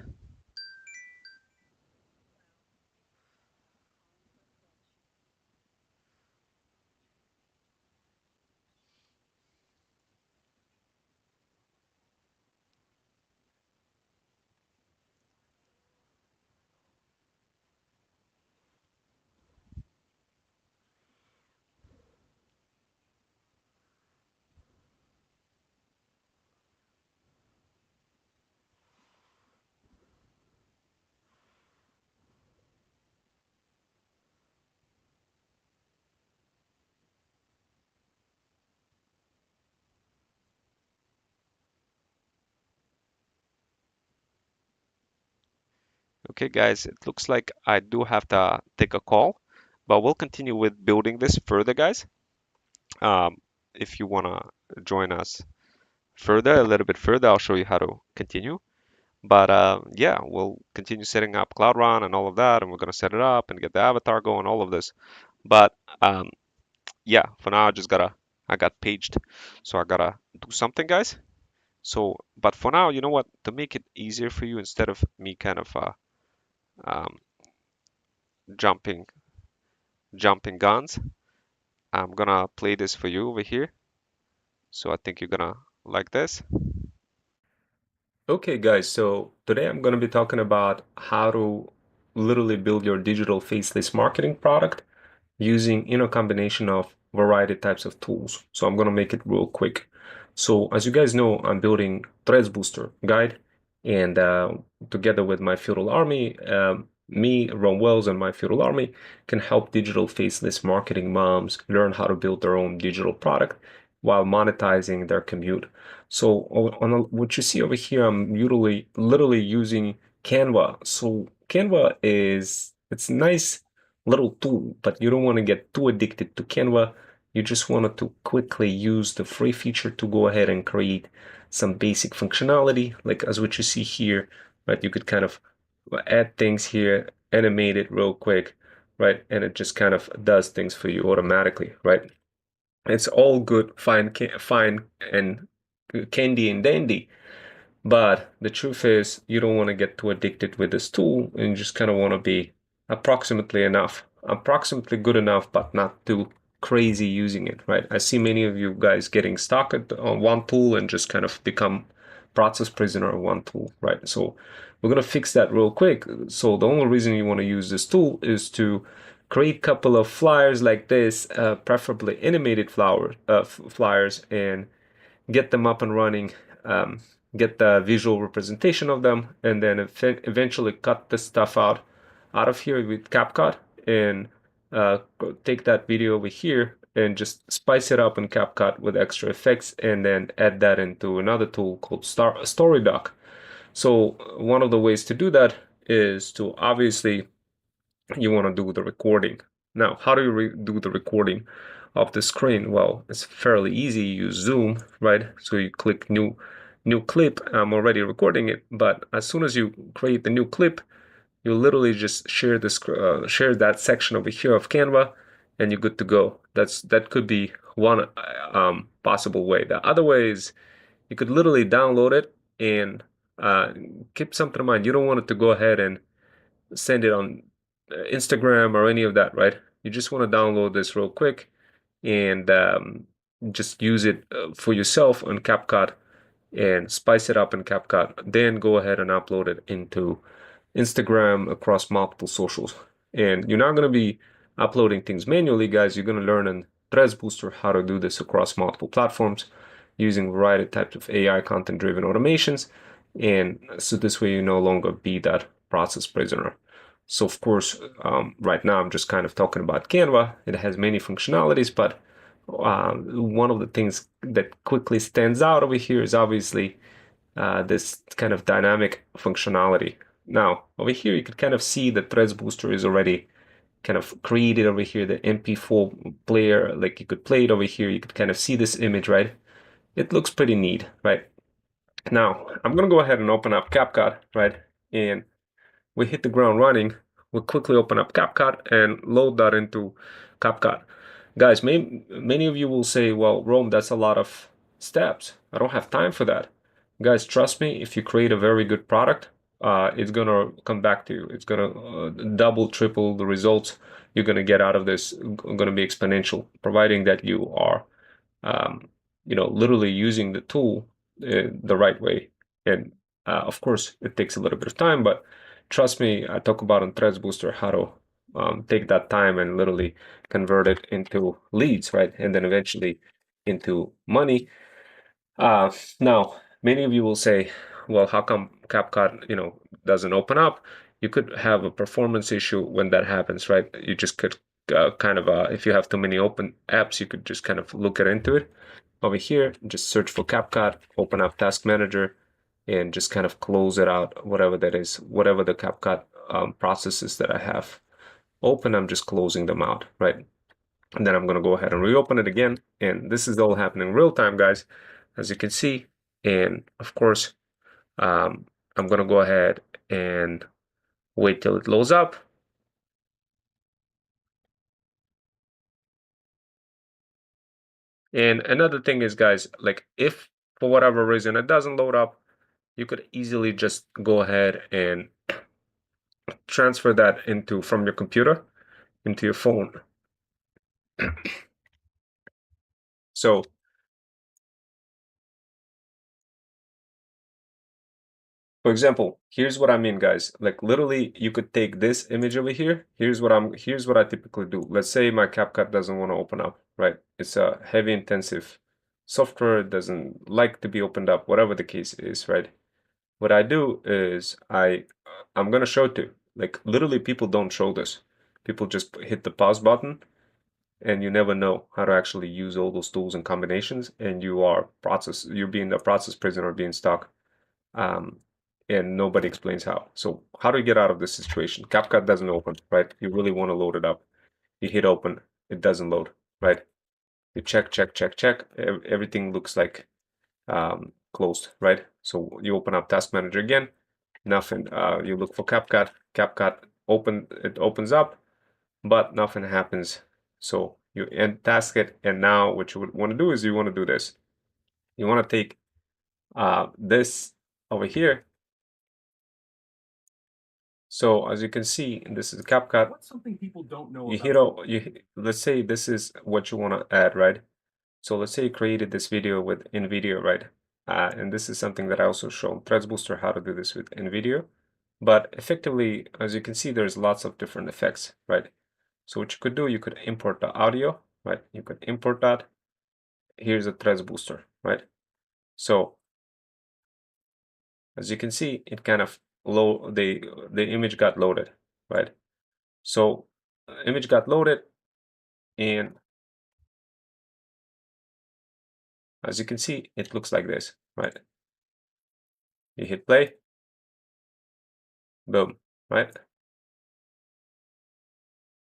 Okay, guys, it looks like I do have to take a call, but we'll continue with building this further, guys. If you want to join us further, a little bit further, I'll show you how to continue. But yeah, we'll continue setting up Cloud Run and all of that, and we're going to set it up and get the avatar going, all of this. But yeah, for now, I got paged, so I gotta do something, guys. So, but for now, you know what? To make it easier for you, instead of me kind of um, jumping guns, I'm gonna play this for you over here. So I think you're gonna like this. Okay, guys, so today I'm going to be talking about how to literally build your digital faceless marketing product using combination of variety types of tools. So I'm going to make it real quick. So as you guys know, I'm building Threads Booster guide, and together with my feudal army, me, Ron Wells, and my feudal army can help digital faceless marketing moms learn how to build their own digital product while monetizing their commute. So what you see over here, I'm literally using Canva. So Canva it's nice little tool, but you don't want to get too addicted to Canva. You just wanted to quickly use the free feature to go ahead and create some basic functionality, like as what you see here, right? You could kind of add things here, animate it real quick, right? And it just kind of does things for you automatically, right? It's all good, fine, fine, and candy and dandy. But the truth is, you don't want to get too addicted with this tool, and you just kind of want to be approximately good enough, but not too crazy using it, right? I see many of you guys getting stuck on one tool and just kind of become process prisoner on one tool, right? So we're going to fix that real quick. So the only reason you want to use this tool is to create a couple of flyers like this, preferably animated flyers, and get them up and running, get the visual representation of them, and then eventually cut this stuff out of here with CapCut, and take that video over here and just spice it up in CapCut with extra effects, and then add that into another tool called StoryDoc. So one of the ways to do that is to obviously you want to do the recording. Now, how do you do the recording of the screen? Well, it's fairly easy. You use Zoom, right? So you click new clip. I'm already recording it, but as soon as you create the new clip, you literally just share that section over here of Canva, and you're good to go. That could be one possible way. The other way is you could literally download it, and keep something in mind. You don't want it to go ahead and send it on Instagram or any of that, right? You just want to download this real quick and just use it for yourself on CapCut and spice it up in CapCut. Then go ahead and upload it into Instagram across multiple socials. And you're not going to be uploading things manually, guys. You're going to learn in Threads Booster how to do this across multiple platforms using a variety of types of AI content-driven automations. And so this way you no longer be that process prisoner. So of course, right now I'm just kind of talking about Canva. It has many functionalities, but one of the things that quickly stands out over here is obviously this kind of dynamic functionality. Now, over here, you could kind of see the Threads Booster is already kind of created over here, the MP4 player, like you could play it over here. You could kind of see this image, right? It looks pretty neat, right? Now, I'm going to go ahead and open up CapCut, right? And we hit the ground running. We'll quickly open up CapCut and load that into CapCut. Guys, many of you will say, well, Rome, that's a lot of steps. I don't have time for that. Guys, trust me, if you create a very good product, it's going to come back to you. It's going to double, triple the results you're going to get out of this, going to be exponential, providing that you are, literally using the tool the right way. And of course, it takes a little bit of time, but trust me, I talk about on Threads Booster how to take that time and literally convert it into leads, right? And then eventually into money. Now, many of you will say, well, how come CapCut, doesn't open up? You could have a performance issue when that happens, right? You just could if you have too many open apps, you could just kind of look into it. Over here, just search for CapCut, open up Task Manager, and just kind of close it out, whatever that is, whatever the CapCut processes that I have open, I'm just closing them out, right? And then I'm going to go ahead and reopen it again. And this is all happening real time, guys, as you can see. And of course, I'm going to go ahead and wait till it loads up. And another thing is, guys, like if for whatever reason it doesn't load up, you could easily just go ahead and transfer that from your computer into your phone. So for example, here's what I mean, guys. Like literally you could take this image over here. Here's what I typically do. Let's say my CapCut doesn't want to open up, right? It's a heavy intensive software, it doesn't like to be opened up, whatever the case is, right? What I do is I'm gonna show it to you. Like literally people don't show this. People just hit the pause button and you never know how to actually use all those tools and combinations, and you're being a process prisoner, being stuck. and nobody explains how. So how do you get out of this situation? CapCut doesn't open, right? You really want to load it up. You hit open, it doesn't load, right? You check, everything looks like closed, right? So you open up Task Manager again, nothing. You look for CapCut, it opens up, but nothing happens. So you end task it, and now what you would want to do is you want to do this. You want to take this over here. So as you can see, this is CapCut. What's something people don't know You about? let's say this is what you want to add, right? So let's say you created this video with NVIDIA, right? And this is something that I also shown Threads Booster how to do this with NVIDIA. But effectively, as you can see, there's lots of different effects, right? So what you could do, you could import the audio, right? You could import that. Here's a Threads Booster, right? So as you can see, it kind of the image got loaded, right? So image got loaded, and as you can see, it looks like this, right? You hit play, boom, right?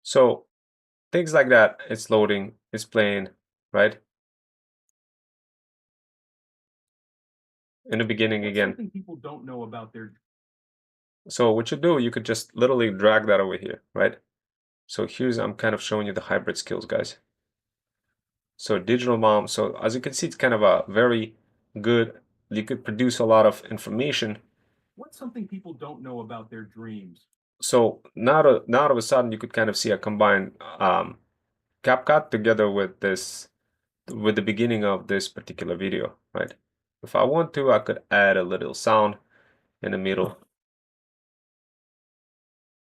So things like that, it's loading, it's playing, right? In the beginning What's again. something people don't know about their So what you do, you could just literally drag that over here, right? So here's, I'm kind of showing you the hybrid skills, guys. So digital mom, so as you can see, it's kind of a very good, you could produce a lot of information. What's something people don't know about their dreams? So now all of a sudden you could kind of see a combined CapCut together with this, with the beginning of this particular video, right? If I want to, I could add a little sound in the middle.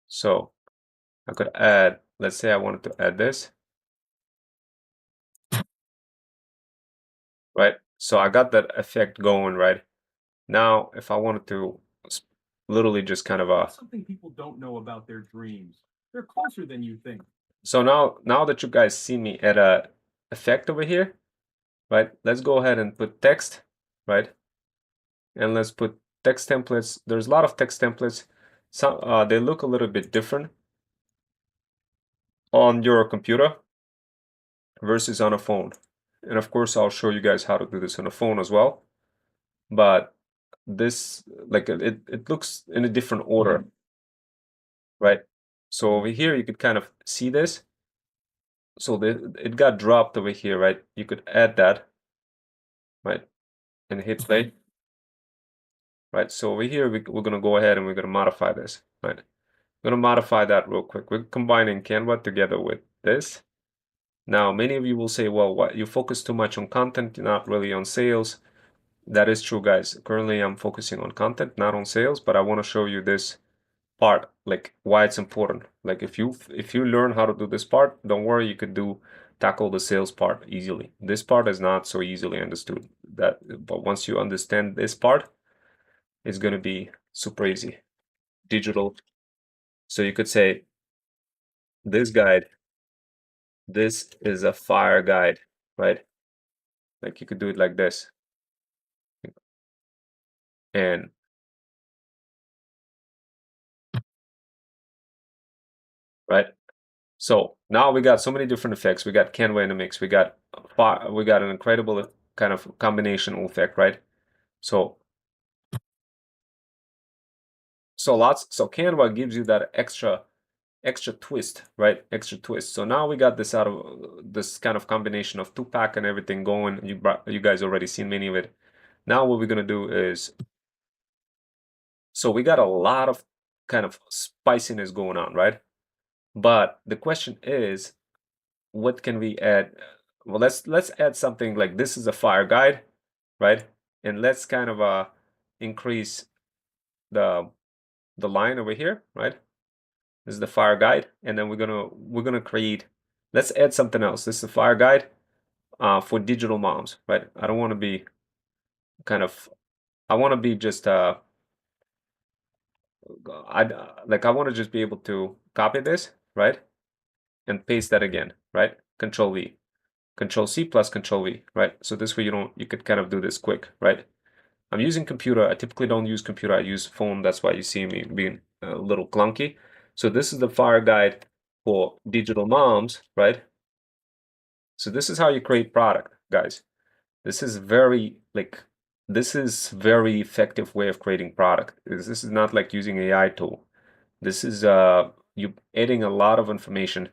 So I could add, let's say I wanted to add this, right? So I got that effect going, right? Now, if I wanted to literally just kind of What's something people don't know about their dreams? They're closer than you think. so now that you guys see me add a effect over here, right? Let's go ahead and put text, right? And let's put text templates. There's a lot of text templates. Some they look a little bit different on your computer versus on a phone. And of course, I'll show you guys how to do this on a phone as well. But this, like, it looks in a different order, right? So over here, you could kind of see this. So it got dropped over here, right? You could add that, right? And hit play, right? So over here, we're going to go ahead and we're going to modify this, right? I'm going to modify that real quick. We're combining Canva together with this. Now, many of you will say, well, what, you focus too much on content, not really on sales. That is true, guys. Currently, I'm focusing on content, not on sales, but I want to show you this part, like why it's important. Like if you learn how to do this part, don't worry, you could tackle the sales part easily. This part is not so easily understood, but once you understand this part, it's going to be super easy. Digital. So you could say this guide, this is a fire guide, right? Like you could do it like this. And right. So now we got so many different effects. We got Canva in the mix. We got an incredible kind of combination effect, right? So Canva gives you that extra twist, right? Extra twist. So now we got this out of this kind of combination of two-pack and everything going. You guys already seen many of it. Now what we're gonna do is, so we got a lot of kind of spiciness going on, right? But the question is, what can we add? Well, let's add something like this is a fire guide, right? And let's kind of increase the line over here, right? This is the fire guide, and then we're gonna create. Let's add something else. This is the fire guide for digital moms, right? I don't want to be kind of. I want to be just I want to just be able to copy this, right, and paste that again, right? Control V, Control C plus Control V, right? So this way you could kind of do this quick, right? I'm using computer. I typically don't use computer. I use phone. That's why you see me being a little clunky. So this is the fire guide for digital moms, right? So this is how you create product, guys. This is very effective way of creating product. This is not like using AI tool. This is you adding a lot of information.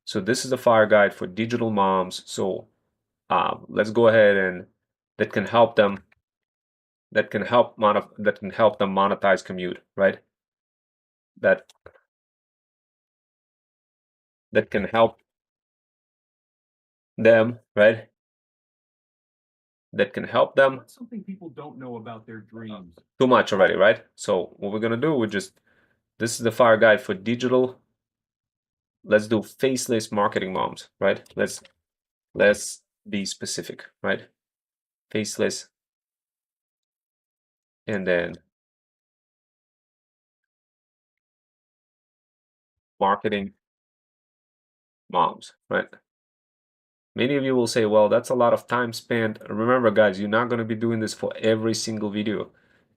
So this is a fire guide for digital moms. So let's go ahead and that can help them that can help them monetize commute, right? That can help them, right? That can help them. What's something people don't know about their dreams? Too much already, right? So what we're gonna do, this is the fire guide for digital. Let's do faceless marketing moms, right? Let's be specific, right? Faceless, and then marketing moms, right? Many of you will say, well, that's a lot of time spent. Remember, guys, you're not going to be doing this for every single video.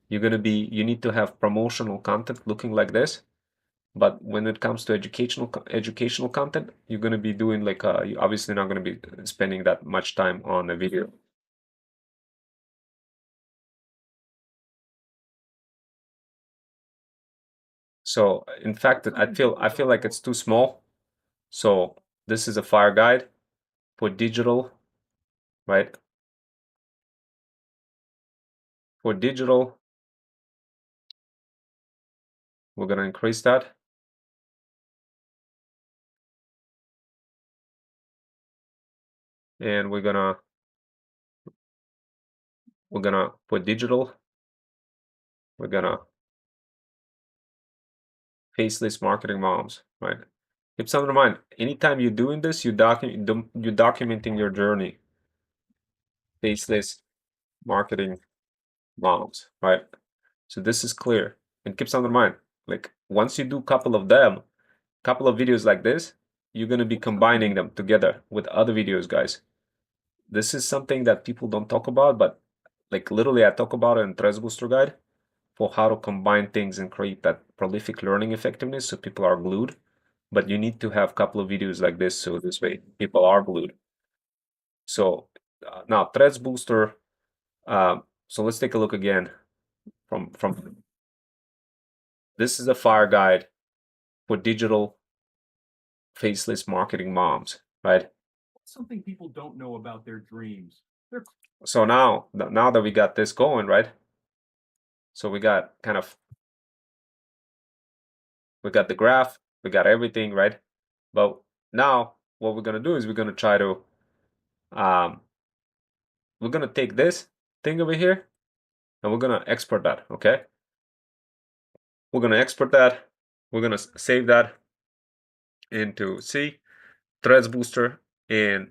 You need to have promotional content looking like this. But when it comes to educational content, you're going to be doing you're obviously not going to be spending that much time on a video. So in fact, I feel like it's too small. So this is a fire guide for digital, right? For digital, we're going to increase that. And we're gonna put digital. We're gonna faceless marketing moms, right? Keep something in mind. Anytime you're doing this, you're documenting your journey. Faceless marketing moms, right? So this is clear. And keep something in mind. Like once you do a couple of videos like this, you're gonna be combining them together with other videos, guys. This is something that people don't talk about, but like literally I talk about it in Threads Booster Guide for how to combine things and create that prolific learning effectiveness so people are glued. But you need to have a couple of videos like this so this way people are glued. So now Threads Booster. So let's take a look again from this is a fire guide for digital faceless marketing moms, right? What's something people don't know about their dreams? So now that we got this going, right? So we got the graph, we got everything, right? But now what we're gonna do is we're gonna try to we're gonna take this thing over here and we're gonna export that, okay? We're gonna export that. We're gonna save that into Threads Booster, and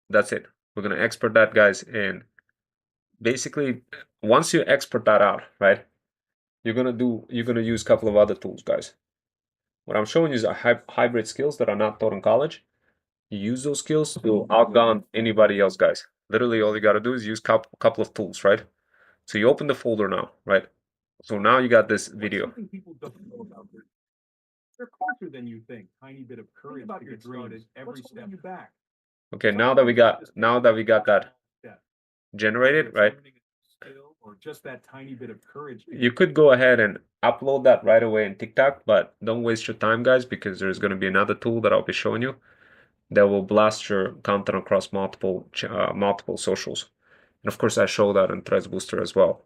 that's it. We're gonna export that, guys, and basically once you export that out, right, you're gonna use a couple of other tools, guys. What I'm showing you is a hybrid skills that are not taught in college. You use those skills to outgun anybody else, guys. Literally all you gotta do is use couple of tools, right? So you open the folder now, right? So now you got this video. Something people don't know about they're closer than you think. Tiny bit of courage about your dreams. Every step you back. Okay, now that we got that generated, right? Or just that tiny bit of courage. You could go ahead and upload that right away in TikTok, but don't waste your time, guys, because there's going to be another tool that I'll be showing you that will blast your content across multiple socials. And of course, I show that in Threads Booster as well.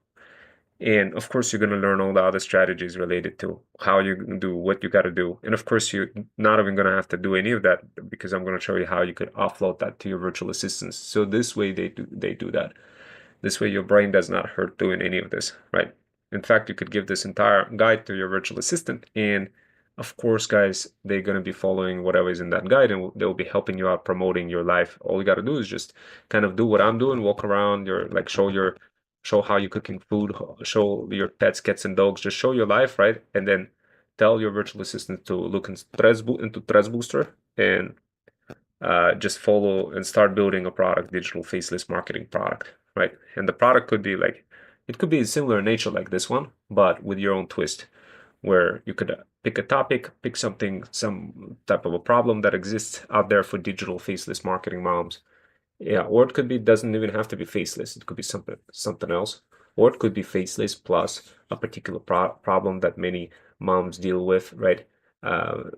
And of course, you're going to learn all the other strategies related to how you do what you got to do. And of course, you're not even going to have to do any of that because I'm going to show you how you could offload that to your virtual assistants. So this way they do that. This way your brain does not hurt doing any of this, right? In fact, you could give this entire guide to your virtual assistant, and of course, guys, they're going to be following whatever is in that guide, and they'll be helping you out promoting your life. All you got to do is just kind of do what I'm doing, walk around, show how you're cooking food, show your pets, cats, and dogs, just show your life, right? And then tell your virtual assistant to look into Threads Booster and just follow and start building a product, digital faceless marketing product, right? And the product could be like It could be similar in nature like this one, but with your own twist, where you could pick a topic, pick something, some type of a problem that exists out there for digital faceless marketing moms. Yeah, or it could be, doesn't even have to be faceless. It could be something else, or it could be faceless plus a particular problem that many moms deal with, right?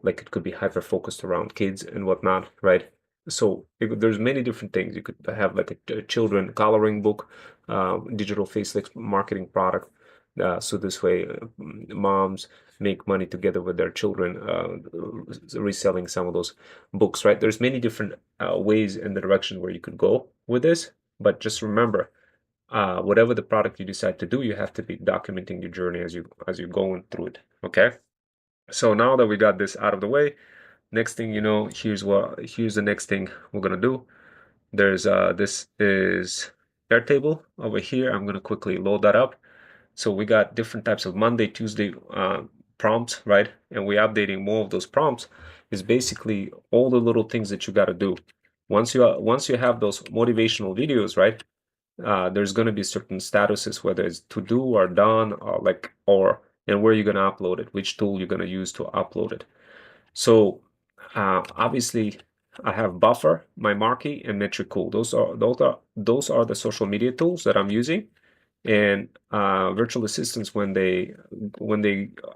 Like it could be hyper focused around kids and whatnot, right? So there's many different things. You could have like a children coloring book, digital faceless marketing product. So this way, moms make money together with their children, reselling some of those books, right? There's many different ways in the direction where you could go with this, but just remember, whatever the product you decide to do, you have to be documenting your journey as you're going through it. Okay. So now that we got this out of the way, next thing you know, here's the next thing we're gonna do. There's this is Airtable over here. I'm gonna quickly load that up. So we got different types of Monday, Tuesday prompts, right? And we're updating more of those prompts. Is basically all the little things that you got to do. Once you have those motivational videos, right? There's going to be certain statuses, whether it's to do or done, or and where you're going to upload it, which tool you're going to use to upload it. So obviously, I have Buffer, My Marquee, and Metricool. Those are the social media tools that I'm using. And virtual assistants, when they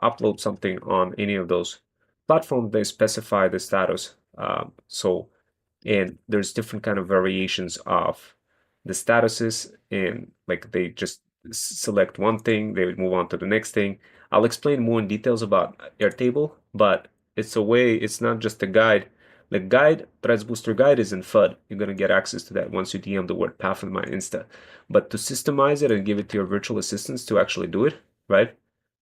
upload something on any of those platforms, they specify the status. And there's different kind of variations of the statuses, and like they just select one thing, they would move on to the next thing. I'll explain more in details about Airtable, but it's not just a guide. The guide, Threads Booster Guide, is in FUD. You're going to get access to that once you DM the word path in my Insta. But to systemize it and give it to your virtual assistants to actually do it, right?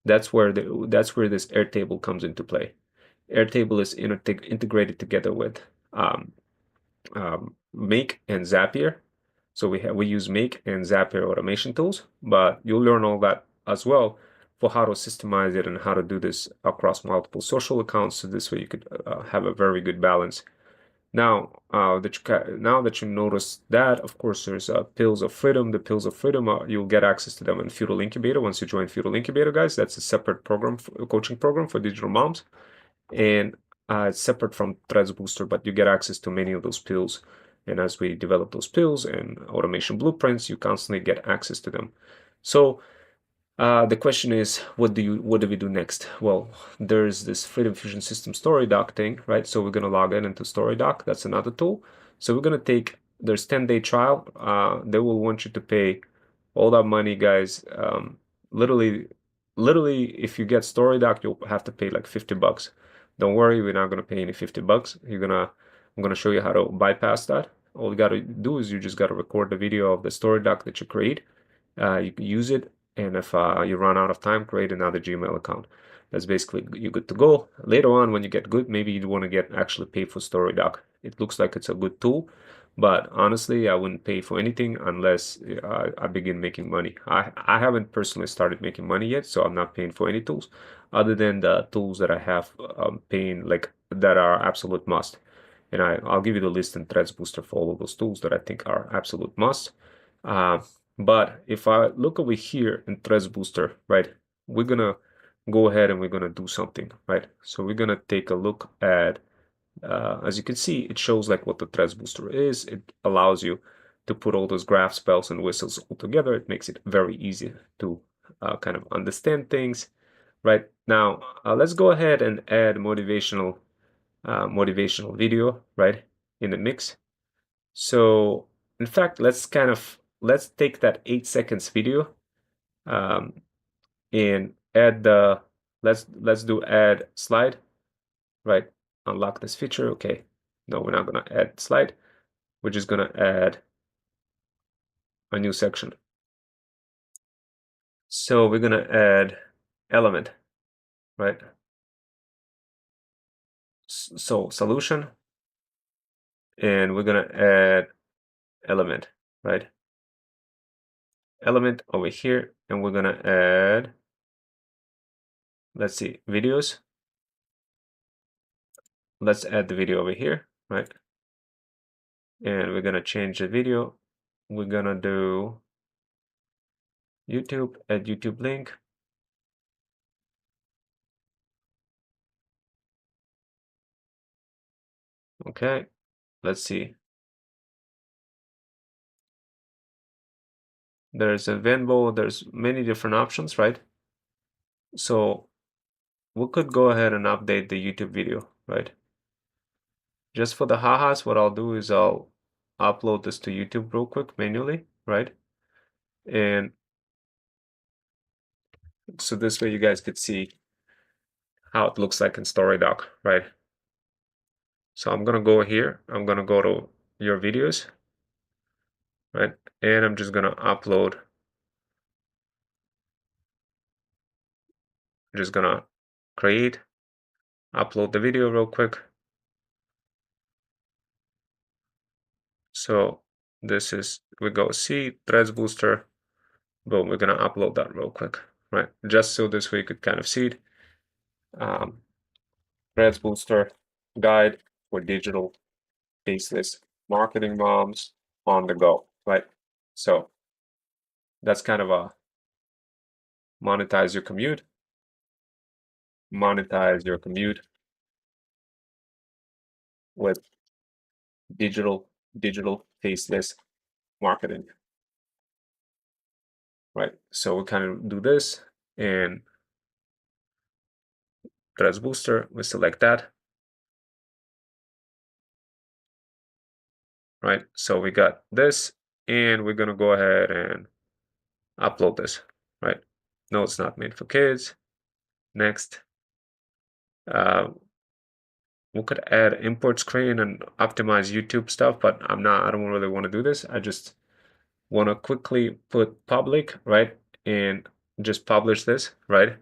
That's where this Airtable comes into play. Airtable is integrated together with Make and Zapier. So we use Make and Zapier automation tools, but you'll learn all that as well for how to systemize it and how to do this across multiple social accounts. So this way you could have a very good balance. Now that you notice that, of course, there's Pills of Freedom. The Pills of Freedom, you'll get access to them in Feudal Incubator. Once you join Feudal Incubator, guys, that's a separate program, coaching program for digital moms, and it's separate from Threads Booster, but you get access to many of those pills. And as we develop those pills and automation blueprints, you constantly get access to them. So the question is, what do we do next? Well, there's this Freedom Fusion System StoryDoc thing, right? So we're gonna log in into StoryDoc. That's another tool. So we're gonna there's 10-day trial. They will want you to pay all that money, guys. Literally, if you get StoryDoc, you'll have to pay like $50. Don't worry, we're not gonna pay any $50. I'm gonna show you how to bypass that. All you gotta do is you just gotta record the video of the StoryDoc that you create. You can use it, and if you run out of time, create another Gmail account. That's basically you're good to go. Later on, when you get good, maybe you want to get actually paid for StoryDoc. It looks like it's a good tool, but honestly, I wouldn't pay for anything unless I begin making money. I haven't personally started making money yet, so I'm not paying for any tools other than the tools that I have paying, like that are absolute must. And I'll give you the list in Threads Booster for all of those tools that I think are absolute must. But if I look over here in Threads Booster, right, we're gonna go ahead and we're gonna do something, right? So we're gonna take a look at, as you can see, it shows like what the Threads Booster is. It allows you to put all those graphs, spells, and whistles all together. It makes it very easy to kind of understand things, right? Now, let's go ahead and add motivational video, right, in the mix. So in fact, let's take that 8 seconds video and add let's do add slide, right? Unlock this feature. Okay, no, we're not gonna add slide. We're just gonna add a new section. So we're gonna add element, right? So solution, and we're gonna add element, right? Element over here, and we're gonna add, let's see, videos. Let's add the video over here, right? And we're gonna change the video. We're gonna do YouTube, add YouTube link. Okay, let's see. There's a Venmo, there's many different options, right? So we could go ahead and update the YouTube video, right? Just for the ha-has, what I'll do is I'll upload this to YouTube real quick manually, right? And so this way you guys could see how it looks like in StoryDoc, right? So I'm gonna go here, I'm gonna go to your videos, right? And I'm just gonna upload, I'm just gonna create, upload the video real quick. So this is, we go see Threads Booster, boom, we're gonna upload that real quick, right? Just so this way you could kind of see it. Threads Booster guide for digital faceless marketing moms on the go, right? So that's kind of a monetize your commute with digital faceless marketing, right? So we kind of do this, and Threads Booster, we select that, right? So we got this, and we're gonna go ahead and upload this, right? No, it's not made for kids. Next. We could add import screen and optimize YouTube stuff, but I don't really want to do this. I just want to quickly put public, right? And just publish this, right?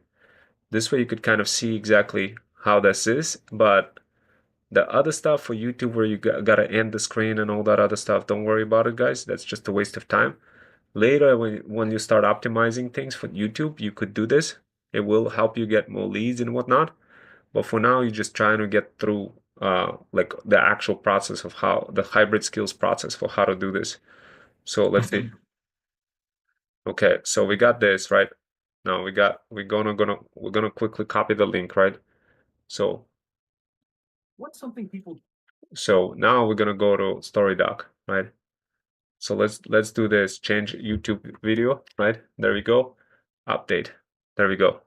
This way you could kind of see exactly how this is, but the other stuff for YouTube where you gotta end the screen and all that other stuff, don't worry about it, guys. That's just a waste of time. Later, when you start optimizing things for YouTube, you could do this. It will help you get more leads and whatnot. But for now, you're just trying to get through like the actual process of how the hybrid skills process for how to do this. So let's see. Okay, so we got this, right? Now we're gonna quickly copy the link, right? So What's something people now we're gonna go to StoryDoc, right? So let's do this. Change YouTube video, right? There we go. Update. There we go.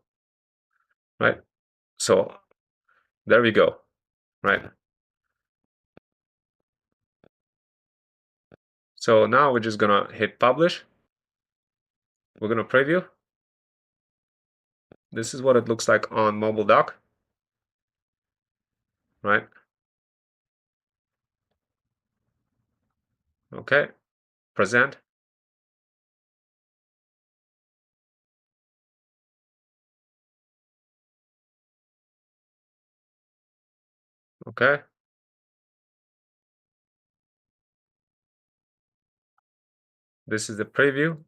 Right? So there we go. Right? So now we're just gonna hit publish. We're gonna preview. This is what it looks like on mobile doc, right? Okay, present. Okay. This is the preview.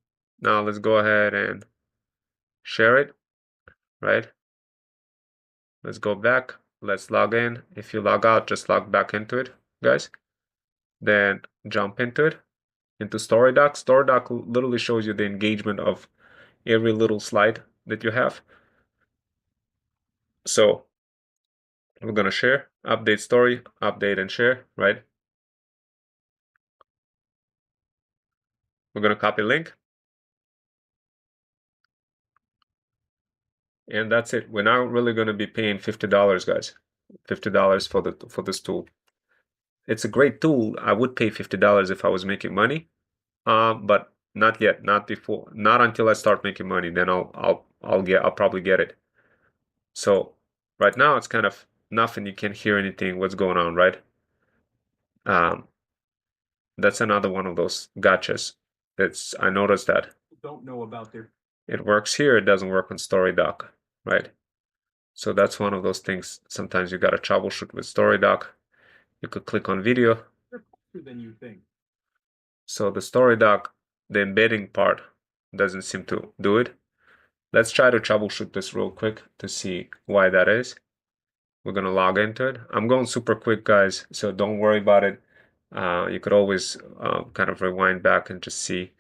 Now let's go ahead and share it, right? Let's go back. Let's log in. If you log out, just log back into it, guys. Then jump into it, into StoryDoc. StoryDoc literally shows you the engagement of every little slide that you have. So we're gonna share, update story, update and share, right? We're gonna copy link. And that's it. We're not really gonna be paying $50, guys. $50 for this tool. It's a great tool. I would pay $50 if I was making money. But not yet, not before, not until I start making money. Then I'll probably get it. So right now it's kind of nothing. You can't hear anything. What's going on, right? That's another one of those gotchas. I noticed that don't know about their it works here. It doesn't work on StoryDoc, right? So that's one of those things. Sometimes you gotta troubleshoot with StoryDoc. You could click on video. they're faster than you think. So the StoryDoc, the embedding part doesn't seem to do it. Let's try to troubleshoot this real quick to see why that is. We're gonna log into it. I'm going super quick, guys, so don't worry about it. You could always kind of rewind back and just see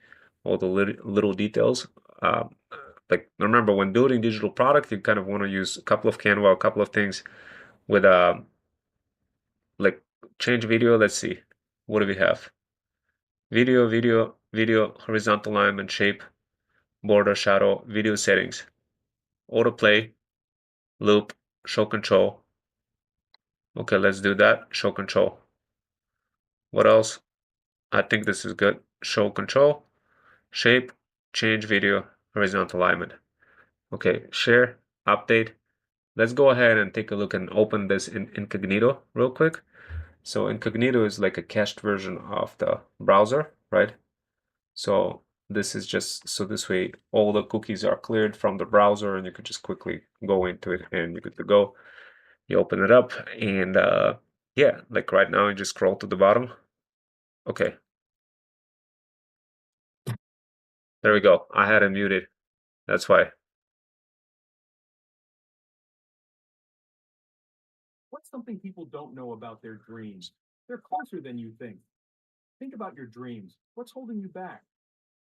all the little details. like remember when building digital product, you kind of want to use a couple of Canva, a couple of things with like change video. Let's see, what do we have? Video, horizontal alignment, shape, border, shadow, video settings, autoplay, loop, show control. Okay, let's do that. Show control. What else? I think this is good. Show control, shape, change video, horizontal alignment. Okay, share, update. Let's go ahead and take a look and open this in incognito real quick. So incognito is like a cached version of the browser, right? So this is just so this way all the cookies are cleared from the browser and you could just quickly go into it and you're good to go. You open it up and yeah, like right now you just scroll to the bottom. Okay. There we go. I had it muted. That's why. What's something people don't know about their dreams? They're closer than you think. Think about your dreams. What's holding you back?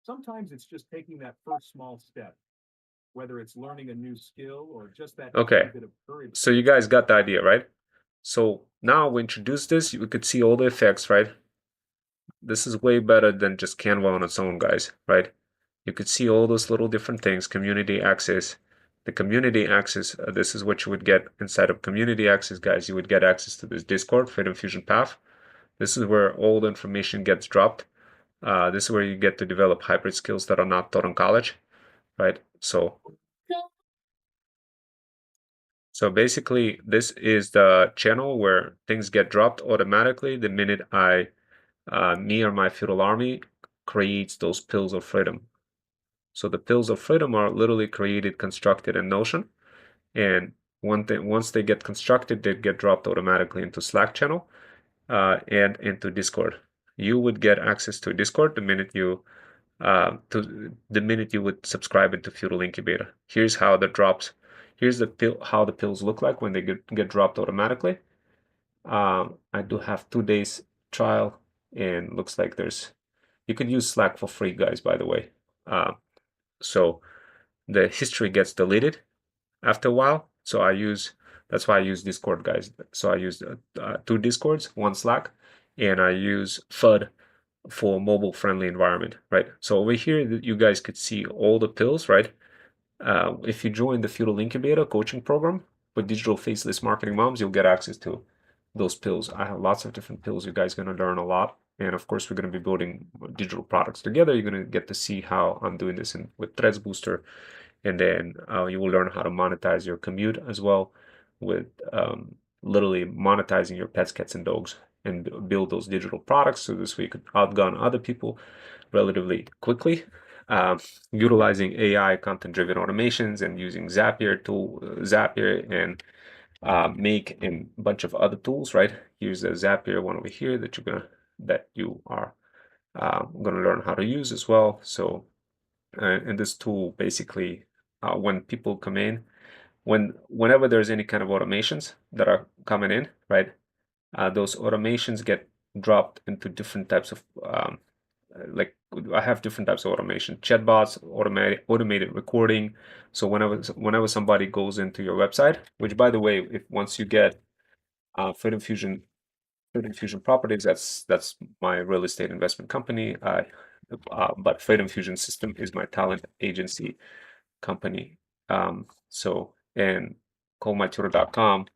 Sometimes it's just taking that first small step, whether it's learning a new skill or just that Okay. bit of courage. So you guys got the idea, right? So now we introduce this, you could see all the effects, right? This is way better than just Canva on its own, guys, right? You could see all those little different things, community access. The community access, this is what you would get inside of community access, guys. You would get access to this Discord, Freedom Fusion Path. This is where all the information gets dropped. This is where you get to develop hybrid skills that are not taught in college, right? So basically, this is the channel where things get dropped automatically the minute me or my feudal army creates those pills of freedom. So the pills of freedom are literally created, constructed in Notion, and once they get constructed, they get dropped automatically into Slack channel and into Discord. You would get access to Discord the minute you would subscribe into Feudal Incubator. Here's how the drops. Here's how the pills look like when they get dropped automatically. I do have 2 days trial, and looks like you can use Slack for free, guys, by the way. So the history gets deleted after a while. So that's why I use Discord, guys. So I use 2 Discords, 1 Slack, and I use FUD for mobile friendly environment, right? So over here, you guys could see all the pills, right? If you join the Feudal Incubator coaching program with digital faceless marketing moms, you'll get access to those pills. I have lots of different pills. You guys are going to learn a lot. And of course, we're going to be building digital products together. You're going to get to see how I'm doing this with Threads Booster. And then you will learn how to monetize your commute as well with literally monetizing your pets, cats, and dogs and build those digital products. So this way you could outgun other people relatively quickly, utilizing AI content-driven automations and using Zapier and Make and a bunch of other tools, right? Here's the Zapier one over here that you are gonna learn how to use as well. So, and this tool basically, when people come in, whenever there's any kind of automations that are coming in, right? Those automations get dropped into different types of like I have different types of automation, chatbots, automated recording. So whenever somebody goes into your website, which by the way, if once you get Freedom Fusion Properties, that's my real estate investment company. But Freedom Fusion System is my talent agency company. And callmytutor.com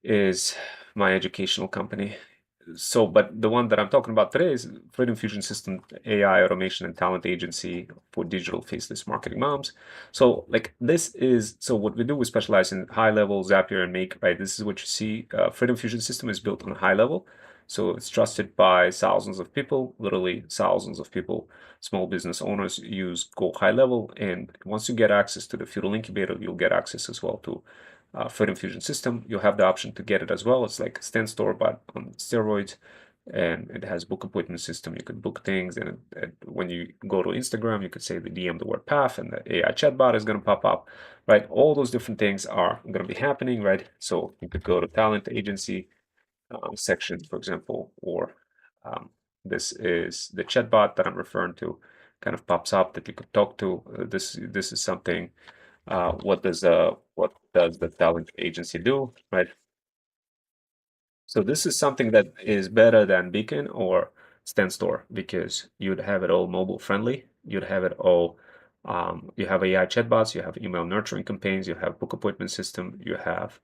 is my educational company. So, but the one that I'm talking about today is Freedom Fusion System AI automation and talent agency for digital faceless marketing moms. So, so what we do, we specialize in high level Zapier and Make, right? This is what you see. Freedom Fusion System is built on a high level. So it's trusted by thousands of people, literally thousands of people. Small business owners go high level. And once you get access to the Feudal Incubator, you'll get access as well to Freedom Fusion System. You'll have the option to get it as well. It's like Stand Store, but on steroids, and it has book appointment system. You could book things, and when you go to Instagram, you could say the DM the word path, and the AI chatbot is going to pop up, right? All those different things are going to be happening, right? So you could go to talent agency section, for example, or this is the chatbot that I'm referring to. kind of pops up that you could talk to. This is something. What does the talent agency do, right? So this is something that is better than Beacon or StanStore because you'd have it all mobile friendly. You'd have it all. You have AI chatbots, you have email nurturing campaigns, you have book appointment system, you have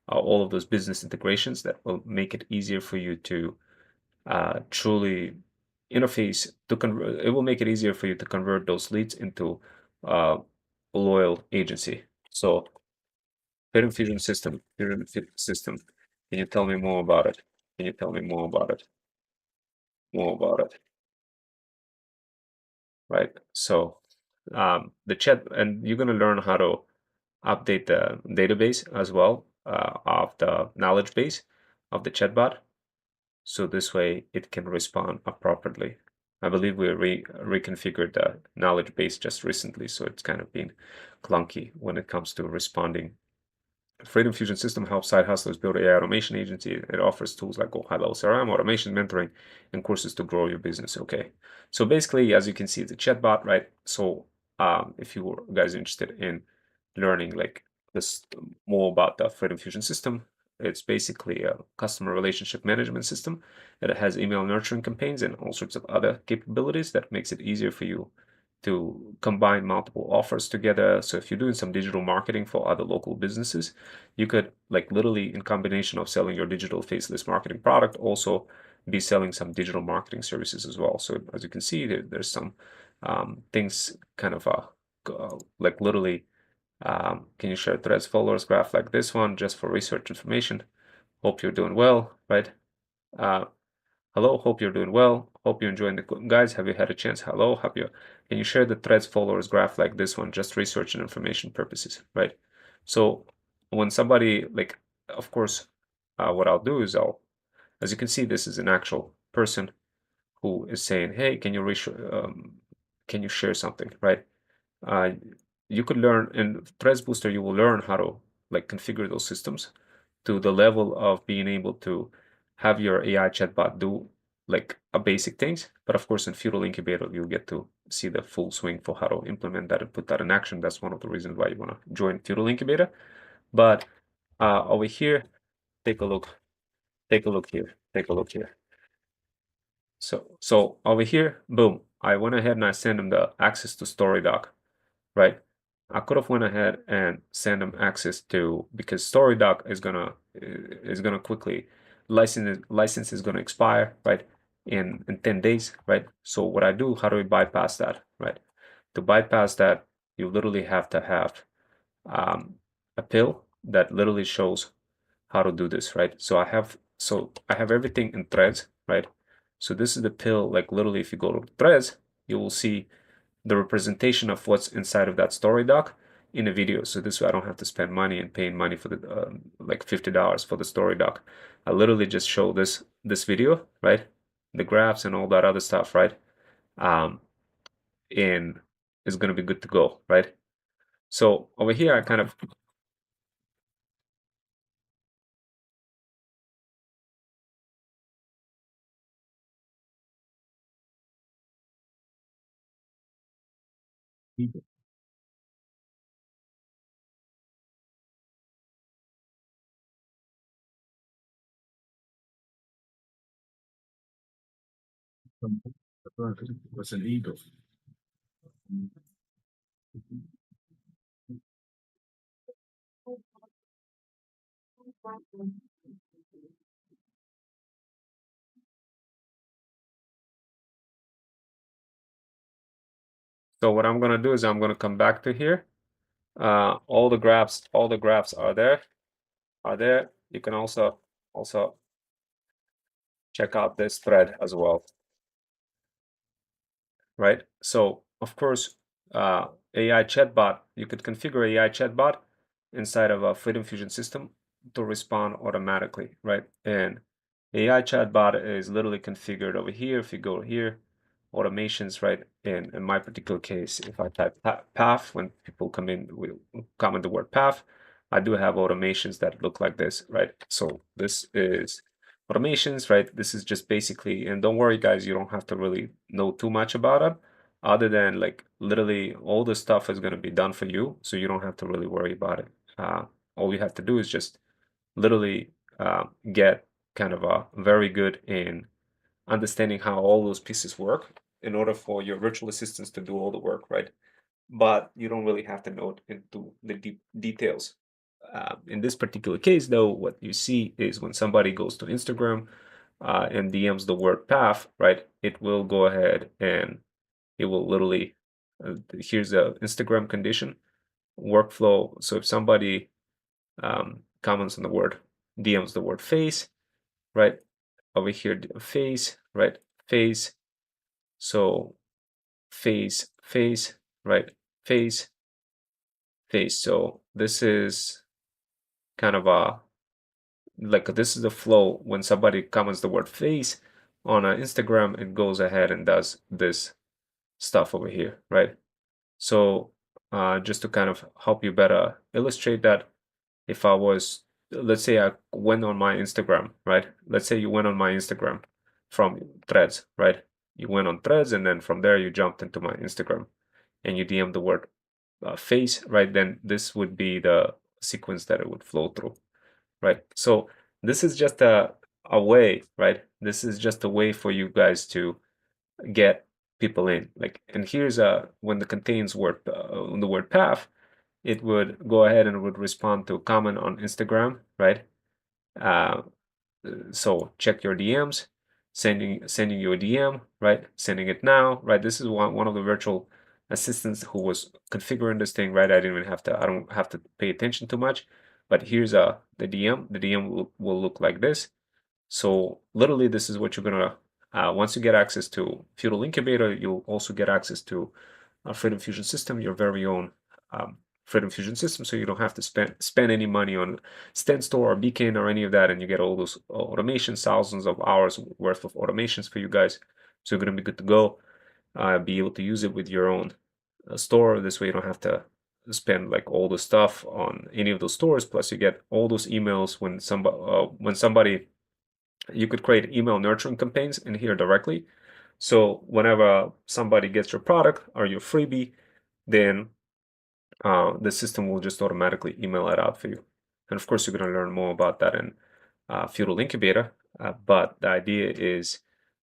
all of those business integrations that will make it easier for you to truly interface to convert. It will make it easier for you to convert those leads into a loyal agency. So Freedom Fusion system, Freedom Fusion system. Can you tell me more about it? Can you tell me more about it? More about it, right? So the chat, and you're gonna learn how to update the database as well of the knowledge base of the chatbot. So this way it can respond appropriately. I believe we reconfigured the knowledge base just recently, so it's kind of been clunky when it comes to responding. Freedom Fusion system helps side hustlers build AI automation agency. It offers tools like high-level CRM, automation, mentoring, and courses to grow your business. Okay, so basically, as you can see, it's a chatbot, right? So if you guys are interested in learning like this more about the Freedom Fusion system, it's basically a customer relationship management system. It has email nurturing campaigns and all sorts of other capabilities that makes it easier for you to combine multiple offers together. So if you're doing some digital marketing for other local businesses, you could like literally in combination of selling your digital faceless marketing product, also be selling some digital marketing services as well. So as you can see, there's some things kind of like literally, can you share threads followers graph like this one just for research information? Hope you're doing well, right? Hello, hope you're doing well. Hope you're enjoying the guys. Have you had a chance? Hello, can you share the threads followers graph like this one, just research and information purposes, right? So when somebody like, of course, what I'll do is as you can see, this is an actual person who is saying, hey, can you share something, right? You could learn in Threads Booster, you will learn how to like configure those systems to the level of being able to have your AI chatbot do like a basic things. But of course, in Feudal Incubator, you'll get to see the full swing for how to implement that and put that in action. That's one of the reasons why you want to join Feudal Incubator. But over here, take a look. Take a look here. Take a look here. So over here, boom, I went ahead and I sent them the access to StoryDoc, right? I could have went ahead and sent them access to, because StoryDoc is gonna quickly license is gonna expire, right? In 10 days, right? So what I do, how do we bypass that, right? To bypass that, you literally have to have a pill that literally shows how to do this, right? So I have everything in Threads, right? So this is the pill, like literally if you go to Threads, you will see the representation of what's inside of that story doc in a video. So this way I don't have to spend money and paying money for the like $50 for the story doc. I literally just show this video, right? The graphs and all that other stuff, right? And it's gonna be good to go, right? So over here I kind of What's an eagle? so what I'm gonna do is I'm gonna come back to here. All the graphs are there. You can also check out this thread as well, right? So of course, AI chatbot, you could configure AI chatbot inside of a Freedom Fusion system to respond automatically, right? And AI chatbot is literally configured over here. If you go here, automations, right? In my particular case, if I type path, when people come in, we comment the word path, I do have automations that look like this, right? So this is automations, right? This is just basically, and don't worry guys, you don't have to really know too much about it. other than like literally all the stuff is going to be done for you, so you don't have to really worry about it. All you have to do is just literally get kind of a very good in understanding how all those pieces work in order for your virtual assistants to do all the work, right? But you don't really have to know into the deep details. In this particular case, though, what you see is when somebody goes to Instagram and DMs the word path, right? It will go ahead and it will literally, here's a Instagram condition workflow. So if somebody comments on the word, DMs the word face, right? Over here, face, right? Face. So face, right? Face, face. So this is kind of a, like this is the flow. When somebody comments the word face on Instagram, it goes ahead and does this stuff over here, right? So just to kind of help you better illustrate that, if I was, let's say I went on my Instagram, right? Let's say you went on my Instagram from Threads, right? You went on Threads and then from there you jumped into my Instagram and you DM the word face, right? Then this would be the sequence that it would flow through, right? So this is just a way, right? This is just a way for you guys to get people in. Like, and here's when the contains word the word path, it would go ahead and it would respond to a comment on Instagram, right? Uh, so check your DMs, sending you a DM, right? Sending it now, right? This is one of the virtual assistants who was configuring this thing, right? I don't have to pay attention too much, but here's the DM. The DM will look like this. So literally, this is what you're gonna. Once you get access to Feudal Incubator, you'll also get access to Freedom Fusion System, your very own Freedom Fusion System, so you don't have to spend any money on StanStore or Beacon or any of that, and you get all those automations, thousands of hours worth of automations for you guys. So you're gonna be good to go. Be able to use it with your own store. This way, you don't have to spend like all the stuff on any of those stores. Plus, you get all those emails when somebody you could create email nurturing campaigns in here directly. So whenever somebody gets your product or your freebie, then the system will just automatically email it out for you. And of course, you're going to learn more about that in Feudal Incubator. But the idea is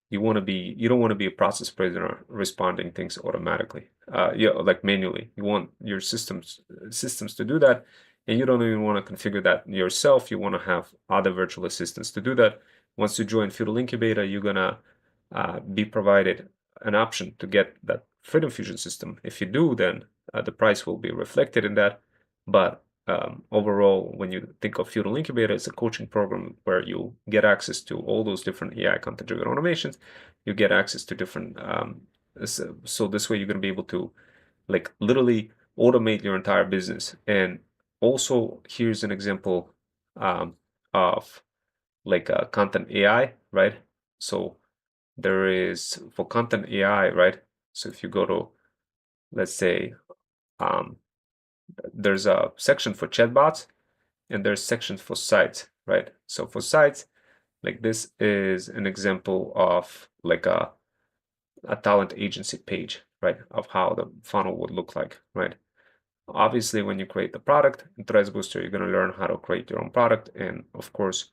you don't want to be a process prisoner responding things automatically, like manually. You want your systems to do that, and you don't even want to configure that yourself. You want to have other virtual assistants to do that. Once you join Feudal Incubator, you're gonna be provided an option to get that Freedom Fusion system. If you do, then the price will be reflected in that. But overall, when you think of Feudal Incubator, it's a coaching program where you get access to all those different AI content-driven automations. You get access to different, so this way you're going to be able to like literally automate your entire business. And also, here's an example of like content AI, right? So there is for content AI, right? So if you go to, let's say, um, there's a section for chatbots and there's sections for sites, right? So for sites, like this is an example of like a talent agency page, right? Of how the funnel would look like, right? Obviously, when you create the product in Threads Booster, you're going to learn how to create your own product. And of course,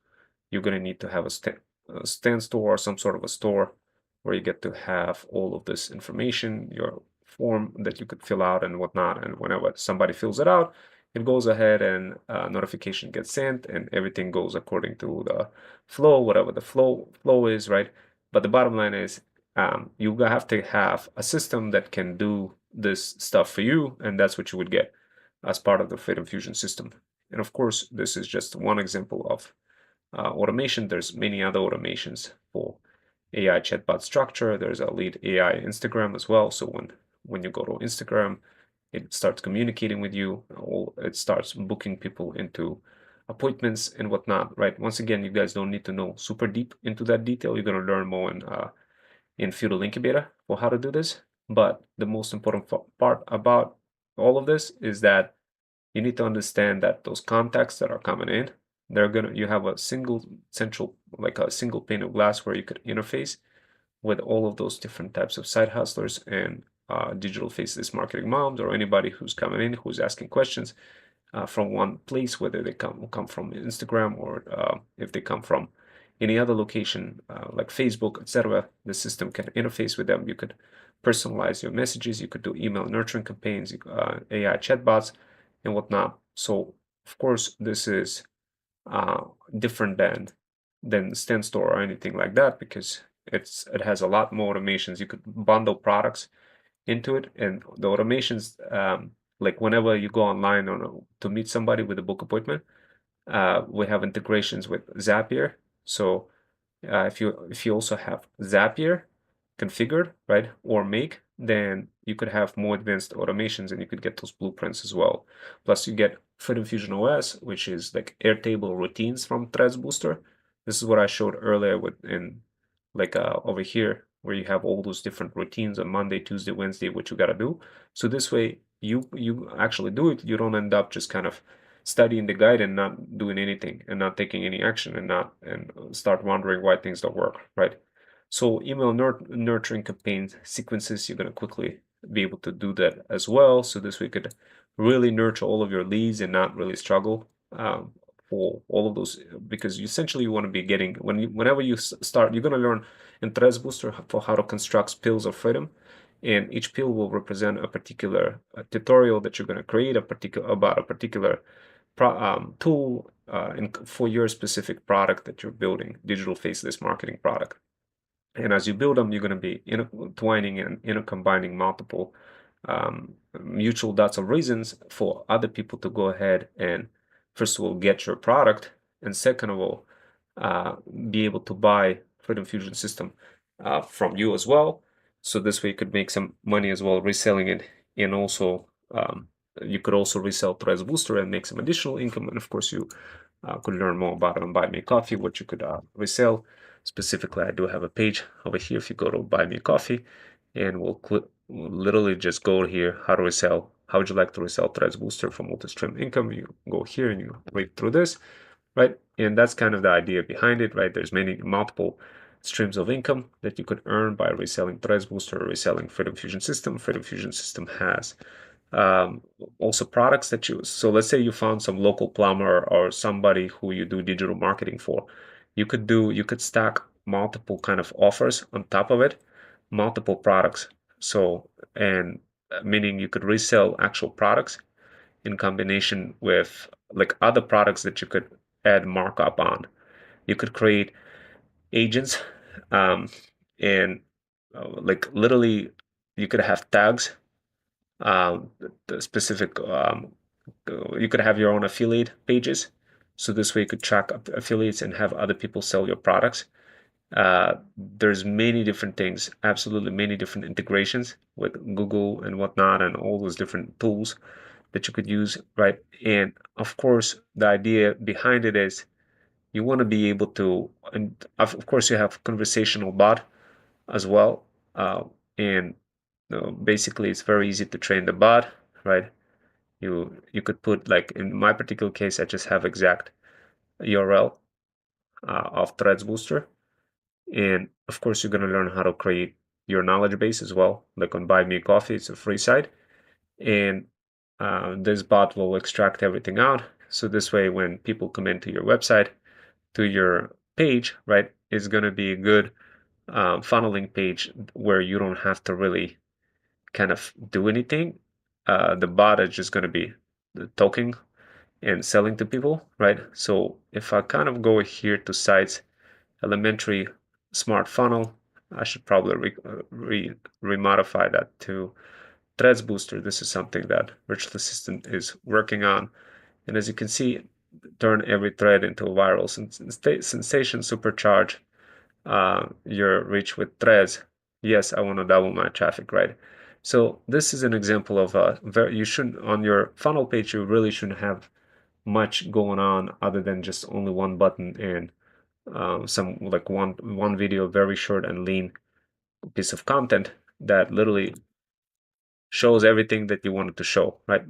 you're going to need to have a stand store or some sort of a store where you get to have all of this information, your form that you could fill out and whatnot. And whenever somebody fills it out, it goes ahead and notification gets sent and everything goes according to the flow, whatever the flow is, right? But the bottom line is you have to have a system that can do this stuff for you, and that's what you would get as part of the Freedom Fusion system. And of course, this is just one example of automation. There's many other automations for AI chatbot structure. There's a lead AI Instagram as well. So when you go to Instagram, it starts communicating with you, or it starts booking people into appointments and whatnot, right? Once again, you guys don't need to know super deep into that detail. You're going to learn more in Feudal Incubator for how to do this. But the most important part about all of this is that you need to understand that those contacts that are coming in, you have a single central, like a single pane of glass where you could interface with all of those different types of side hustlers and digital faceless marketing moms or anybody who's coming in who's asking questions from one place, whether they come from Instagram or if they come from any other location like Facebook, etc. The system can interface with them. You could personalize your messages. You could do email nurturing campaigns, AI chatbots, and whatnot. So of course, this is different than Stand Store or anything like that because it has a lot more automations. You could bundle products into it, and the automations, like whenever you go online to meet somebody with a book appointment, we have integrations with Zapier. So if you also have Zapier configured, right, or make, then you could have more advanced automations and you could get those blueprints as well. Plus you get Freedom Fusion OS, which is like Airtable routines from Threads Booster. This is what I showed earlier over here where you have all those different routines on Monday, Tuesday, Wednesday, what you got to do. So this way you actually do it. You don't end up just kind of studying the guide and not doing anything and not taking any action and start wondering why things don't work, right? So email nurturing campaign sequences, you're going to quickly be able to do that as well. So this way you could really nurture all of your leads and not really struggle for all of those, because you want to be getting, whenever you start, you're going to learn in Threads Booster for how to construct pills of freedom. And each pill will represent a particular tutorial that you're going to create about a particular tool for your specific product that you're building, digital faceless marketing product. And as you build them, you're going to be intertwining and intercombining multiple mutual dots of reasons for other people to go ahead and, first of all, get your product, and second of all, be able to buy Freedom Fusion system from you as well. So this way you could make some money as well reselling it, and also you could also resell Threads Booster and make some additional income. And of course, you could learn more about it on Buy Me Coffee, what you could resell. Specifically, I do have a page over here. If you go to Buy Me Coffee, and we'll literally just go here, how to resell. How would you like to resell Threads Booster for multi-stream income? You go here and you read through this, right? And that's kind of the idea behind it, right? There's multiple streams of income that you could earn by reselling Threads Booster or reselling Freedom Fusion System. Freedom Fusion System has also products that so let's say you found some local plumber or somebody who you do digital marketing for. You could stack multiple kind of offers on top of it, multiple products. So, and meaning you could resell actual products in combination with like other products that you could add markup on. You could create agents, and like literally you could have tags, the specific, you could have your own affiliate pages. So this way you could track affiliates and have other people sell your products. There's many different things, absolutely many different integrations with Google and whatnot, and all those different tools that you could use, right? And of course, the idea behind it is you want to be able to, and of course, you have conversational bot as well. And basically, it's very easy to train the bot, right? You could put, like in my particular case, I just have exact URL of Threads Booster. And of course, you're going to learn how to create your knowledge base as well. Like on Buy Me Coffee, it's a free site. And this bot will extract everything out. So this way, when people come into your website, to your page, right, it's going to be a good funneling page where you don't have to really kind of do anything. The bot is just going to be talking and selling to people, right? So if I kind of go here to sites, elementary smart funnel, I should probably remodify that to Threads Booster. This is something that Virtual Assistant is working on. And as you can see, turn every thread into a viral sensation, supercharge your reach with threads. Yes, I want to double my traffic, right? So this is an example of you shouldn't, on your funnel page, you really shouldn't have much going on other than just only one button and some like one video, very short and lean piece of content that literally shows everything that you wanted to show, right?